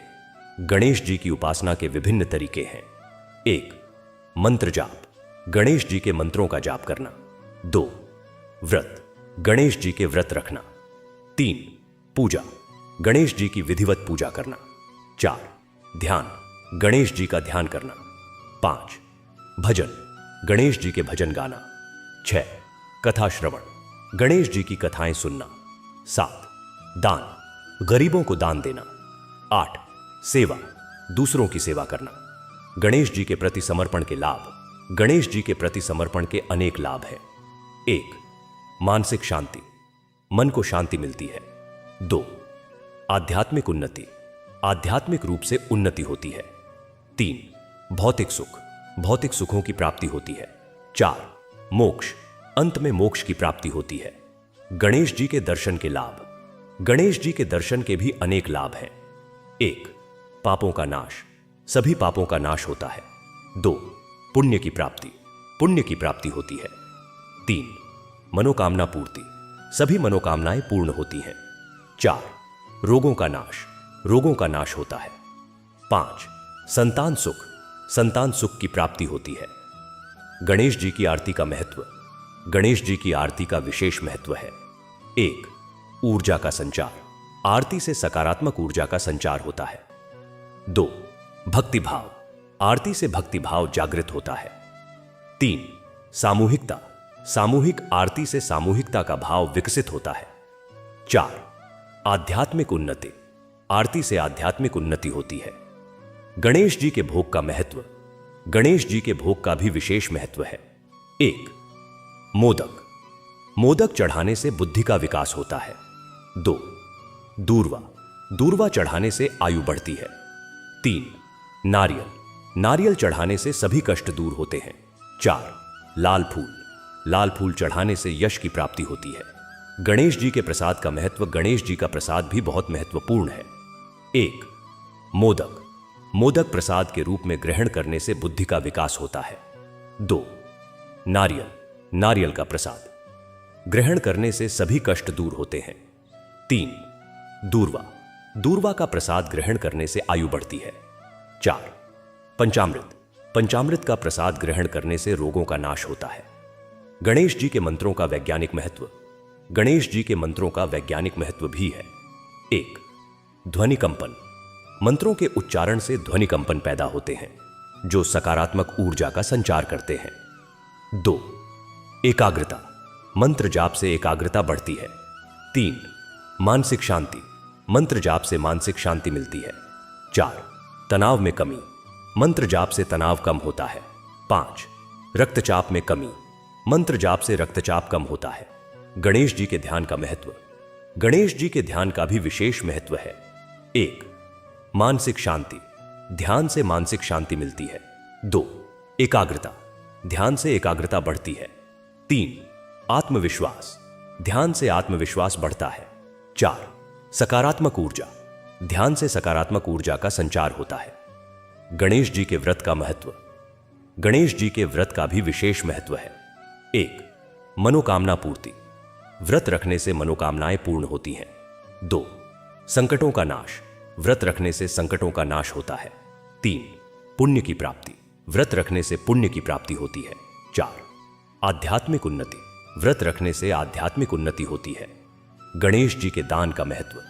गणेश जी की उपासना के विभिन्न तरीके हैं। 1. मंत्र जाप। गणेश जी के मंत्रों का जाप करना। 2. व्रत। गणेश जी के व्रत रखना। 3. पूजा। गणेश जी की विधिवत पूजा करना। 4. ध्यान। गणेश जी का ध्यान करना। 5. भजन। गणेश जी के भजन गाना। 6. कथा श्रवण। गणेश जी की कथाएं सुनना। 7. दान। गरीबों को दान देना। 8. सेवा। दूसरों की सेवा करना। गणेश जी के प्रति समर्पण के लाभ। गणेश जी के प्रति समर्पण के अनेक लाभ हैं। 1. मानसिक शांति। मन को शांति मिलती है। 2. आध्यात्मिक उन्नति। आध्यात्मिक रूप से उन्नति होती है। 3. भौतिक सुख। भौतिक सुखों की प्राप्ति होती है। 4. मोक्ष। अंत में मोक्ष की प्राप्ति होती है। गणेश जी के दर्शन के लाभ। गणेश जी के दर्शन के भी अनेक लाभ हैं। 1. पापों का नाश, सभी पापों का नाश होता है। 2. पुण्य की प्राप्ति होती है। 3. मनोकामना पूर्ति, सभी मनोकामनाएं पूर्ण होती हैं। 4. रोगों का नाश होता है। 5. संतान सुख की प्राप्ति होती है। गणेश जी की आरती का महत्व। गणेश जी की आरती का विशेष महत्व है। 1. ऊर्जा का संचार, आरती से सकारात्मक ऊर्जा का संचार होता है। 2. भक्तिभाव, आरती से भक्तिभाव जागृत होता है। 3. सामूहिकता, सामूहिक आरती से सामूहिकता का भाव विकसित होता है। 4. आध्यात्मिक उन्नति, आरती से आध्यात्मिक उन्नति होती है। गणेश जी के भोग का महत्व। गणेश जी के भोग का भी विशेष महत्व है। 1. मोदक चढ़ाने से बुद्धि का विकास होता है। 2. दूर्वा चढ़ाने से आयु बढ़ती है। 3. नारियल चढ़ाने से सभी कष्ट दूर होते हैं। 4. लाल फूल चढ़ाने से यश की प्राप्ति होती है। गणेश जी के प्रसाद का महत्व। गणेश जी का प्रसाद भी बहुत महत्वपूर्ण है। 1. मोदक प्रसाद के रूप में ग्रहण करने से बुद्धि का विकास होता है। 2. नारियल का प्रसाद ग्रहण करने से सभी कष्ट दूर होते हैं। 3. दूर्वा का प्रसाद ग्रहण करने से आयु बढ़ती है। 4. पंचामृत का प्रसाद ग्रहण करने से रोगों का नाश होता है। गणेश जी के मंत्रों का वैज्ञानिक महत्व। गणेश जी के मंत्रों का वैज्ञानिक महत्व भी है। 1. ध्वनि कंपन, मंत्रों के उच्चारण से ध्वनि कंपन पैदा होते हैं जो सकारात्मक ऊर्जा का संचार करते हैं। 2. एकाग्रता, मंत्र जाप से एकाग्रता बढ़ती है। 3. मानसिक शांति, मंत्र जाप से मानसिक शांति मिलती है। 4. तनाव में कमी, मंत्र जाप से तनाव कम होता है। 5. रक्तचाप में कमी, मंत्र जाप से रक्तचाप कम होता है। गणेश जी के ध्यान का महत्व। गणेश जी के ध्यान का भी विशेष महत्व है। 1. मानसिक शांति, ध्यान से मानसिक शांति मिलती है। 2. एकाग्रता, ध्यान से एकाग्रता बढ़ती है। 3. आत्मविश्वास, ध्यान से आत्मविश्वास बढ़ता है। 4. सकारात्मक ऊर्जा, ध्यान से सकारात्मक ऊर्जा का संचार होता है। गणेश जी के व्रत का महत्व। गणेश जी के व्रत का भी विशेष महत्व है। 1. मनोकामना पूर्ति, व्रत रखने से मनोकामनाएं पूर्ण होती हैं। 2. संकटों का नाश, व्रत रखने से संकटों का नाश होता है। 3. पुण्य की प्राप्ति, व्रत रखने से पुण्य की प्राप्ति होती है। 4. आध्यात्मिक उन्नति, व्रत रखने से आध्यात्मिक उन्नति होती है। गणेश जी के दान का महत्व।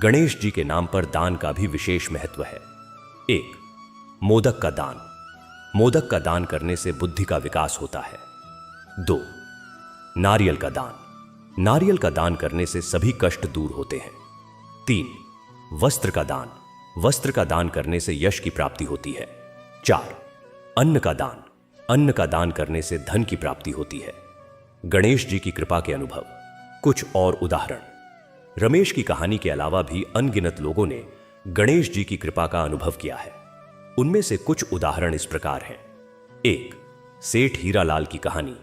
गणेश जी के नाम पर दान का भी विशेष महत्व है। 1. मोदक का दान, मोदक का दान करने से बुद्धि का विकास होता है। 2. नारियल का दान, नारियल का दान करने से सभी कष्ट दूर होते हैं। 3. वस्त्र का दान, वस्त्र का दान करने से यश की प्राप्ति होती है। 4. अन्न का दान, अन्न का दान करने से धन की प्राप्ति होती है। गणेश जी की कृपा के अनुभव। कुछ और उदाहरण। रमेश की कहानी के अलावा भी अनगिनत लोगों ने गणेश जी की कृपा का अनुभव किया है। उनमें से कुछ उदाहरण इस प्रकार हैं। 1. सेठ हीरालाल की कहानी।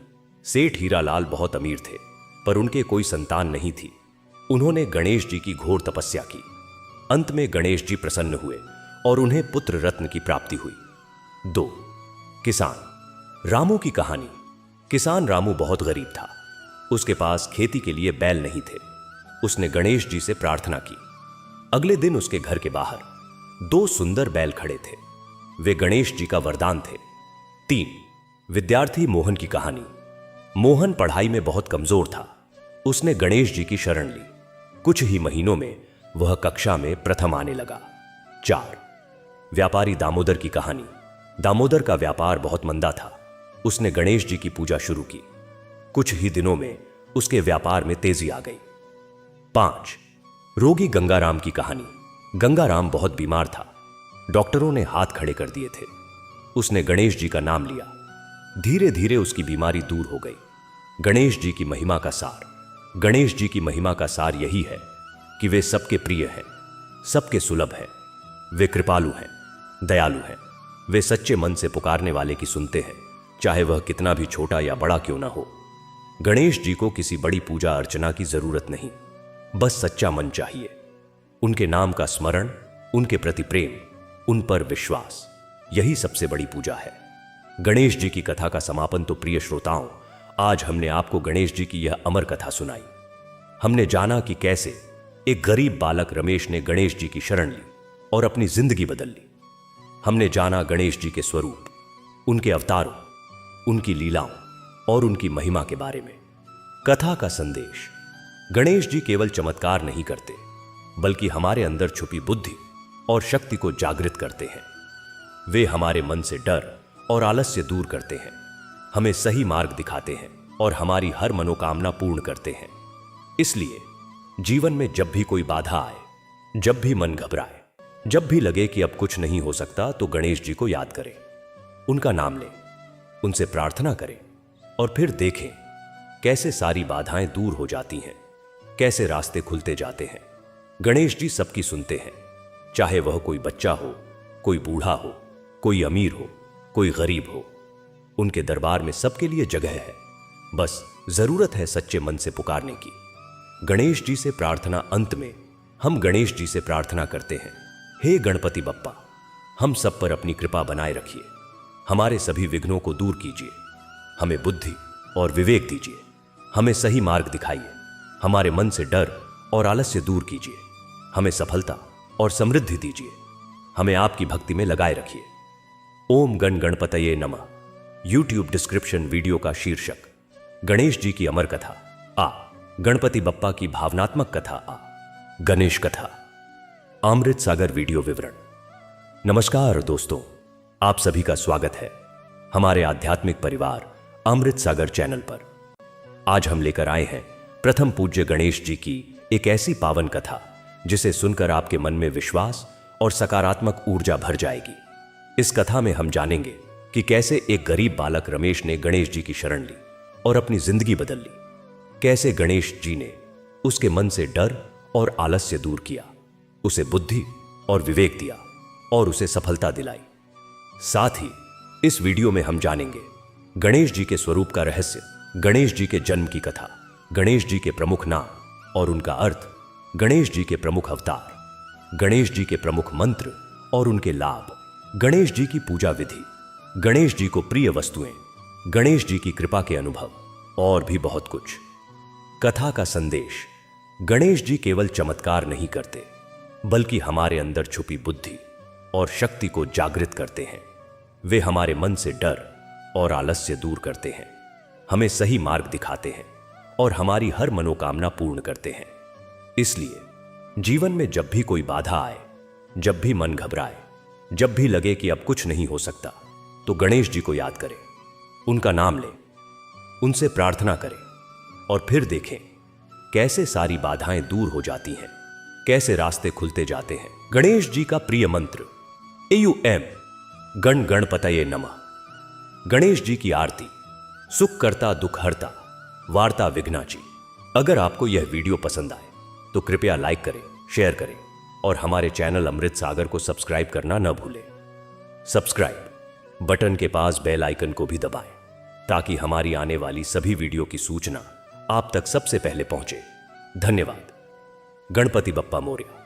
सेठ हीरालाल बहुत अमीर थे, पर उनके कोई संतान नहीं थी। उन्होंने गणेश जी की घोर तपस्या की। अंत में गणेश जी प्रसन्न हुए और उन्हें पुत्र रत्न की प्राप्ति हुई। 2. किसान रामू की कहानी। किसान रामू बहुत गरीब था। उसके पास खेती के लिए बैल नहीं थे। उसने गणेश जी से प्रार्थना की। अगले दिन उसके घर के बाहर 2 सुंदर बैल खड़े थे। वे गणेश जी का वरदान थे। 3. विद्यार्थी मोहन की कहानी। मोहन पढ़ाई में बहुत कमजोर था। उसने गणेश जी की शरण ली। कुछ ही महीनों में वह कक्षा में प्रथम आने लगा। 4. व्यापारी दामोदर की कहानी। दामोदर का व्यापार बहुत मंदा था। उसने गणेश जी की पूजा शुरू की। कुछ ही दिनों में उसके व्यापार में तेजी आ गई। 5. रोगी गंगाराम की कहानी। गंगाराम बहुत बीमार था। डॉक्टरों ने हाथ खड़े कर दिए थे। उसने गणेश जी का नाम लिया। धीरे धीरे उसकी बीमारी दूर हो गई। गणेश जी की महिमा का सार। गणेश जी की महिमा का सार यही है कि वे सबके प्रिय हैं, सबके सुलभ हैं। वे कृपालु हैं, दयालु हैं। वे सच्चे मन से पुकारने वाले की सुनते हैं, चाहे वह कितना भी छोटा या बड़ा क्यों ना हो। गणेश जी को किसी बड़ी पूजा अर्चना की जरूरत नहीं। बस सच्चा मन चाहिए, उनके नाम का स्मरण, उनके प्रति प्रेम, उन पर विश्वास, यही सबसे बड़ी पूजा है। गणेश जी की कथा का समापन। तो प्रिय श्रोताओं, आज हमने आपको गणेश जी की यह अमर कथा सुनाई। हमने जाना कि कैसे एक गरीब बालक रमेश ने गणेश जी की शरण ली और अपनी जिंदगी बदल ली। हमने जाना गणेश जी के स्वरूप, उनके अवतारों, उनकी लीलाओं और उनकी महिमा के बारे में। कथा का संदेश: गणेश जी केवल चमत्कार नहीं करते, बल्कि हमारे अंदर छुपी बुद्धि और शक्ति को जागृत करते हैं। वे हमारे मन से डर और आलस्य दूर करते हैं, हमें सही मार्ग दिखाते हैं और हमारी हर मनोकामना पूर्ण करते हैं। इसलिए जीवन में जब भी कोई बाधा आए, जब भी मन घबराए, जब भी लगे कि अब कुछ नहीं हो सकता, तो गणेश जी को याद करें, उनका नाम लें, उनसे प्रार्थना करें और फिर देखें कैसे सारी बाधाएं दूर हो जाती हैं, कैसे रास्ते खुलते जाते हैं। गणेश जी सबकी सुनते हैं, चाहे वह कोई बच्चा हो, कोई बूढ़ा हो, कोई अमीर हो, कोई गरीब हो। उनके दरबार में सबके लिए जगह है, बस जरूरत है सच्चे मन से पुकारने की। गणेश जी से प्रार्थना। अंत में हम गणेश जी से प्रार्थना करते हैं, हे गणपति बप्पा, हम सब पर अपनी कृपा बनाए रखिए, हमारे सभी विघ्नों को दूर कीजिए, हमें बुद्धि और विवेक दीजिए, हमें सही मार्ग दिखाइए, हमारे मन से डर और आलस्य दूर कीजिए, हमें सफलता और समृद्धि दीजिए, हमें आपकी भक्ति में लगाए रखिए। ओम गण गणपतये नमः। यूट्यूब डिस्क्रिप्शन वीडियो का शीर्षक: गणेश जी की अमर कथा आ, गणपति बप्पा की भावनात्मक कथा आ, गणेश कथा। अमृत सागर वीडियो विवरण। नमस्कार दोस्तों, आप सभी का स्वागत है हमारे आध्यात्मिक परिवार अमृत सागर चैनल पर। आज हम लेकर आए हैं प्रथम पूज्य गणेश जी की एक ऐसी पावन कथा जिसे सुनकर आपके मन में विश्वास और सकारात्मक ऊर्जा भर जाएगी। इस कथा में हम जानेंगे कि कैसे एक गरीब बालक रमेश ने गणेश जी की शरण ली और अपनी जिंदगी बदल ली, कैसे गणेश जी ने उसके मन से डर और आलस्य दूर किया, उसे बुद्धि और विवेक दिया और उसे सफलता दिलाई। साथ ही इस वीडियो में हम जानेंगे गणेश जी के स्वरूप का रहस्य, गणेश जी के जन्म की कथा, गणेश जी के प्रमुख नाम और उनका अर्थ, गणेश जी के प्रमुख अवतार, गणेश जी के प्रमुख मंत्र और उनके लाभ, गणेश जी की पूजा विधि, गणेश जी को प्रिय वस्तुएं, गणेश जी की कृपा के अनुभव और भी बहुत कुछ। कथा का संदेश: गणेश जी केवल चमत्कार नहीं करते, बल्कि हमारे अंदर छुपी बुद्धि और शक्ति को जागृत करते हैं। वे हमारे मन से डर और आलस्य दूर करते हैं, हमें सही मार्ग दिखाते हैं और हमारी हर मनोकामना पूर्ण करते हैं। इसलिए जीवन में जब भी कोई बाधा आए, जब भी मन घबराए, जब भी लगे कि अब कुछ नहीं हो सकता, तो गणेश जी को याद करें, उनका नाम लें, उनसे प्रार्थना करें और फिर देखें कैसे सारी बाधाएं दूर हो जाती हैं, कैसे रास्ते खुलते जाते हैं। गणेश जी का प्रिय मंत्र: AUM गण गणपतये नमः। गणेश जी की आरती: सुख करता दुख हरता, वार्ता विघ्नाची। अगर आपको यह वीडियो पसंद आए तो कृपया लाइक करें, शेयर करें और हमारे चैनल अमृत सागर को सब्सक्राइब करना न भूलें। सब्सक्राइब बटन के पास बेल आइकन को भी दबाएं ताकि हमारी आने वाली सभी वीडियो की सूचना आप तक सबसे पहले पहुंचे। धन्यवाद। गणपति बप्पा मोरया।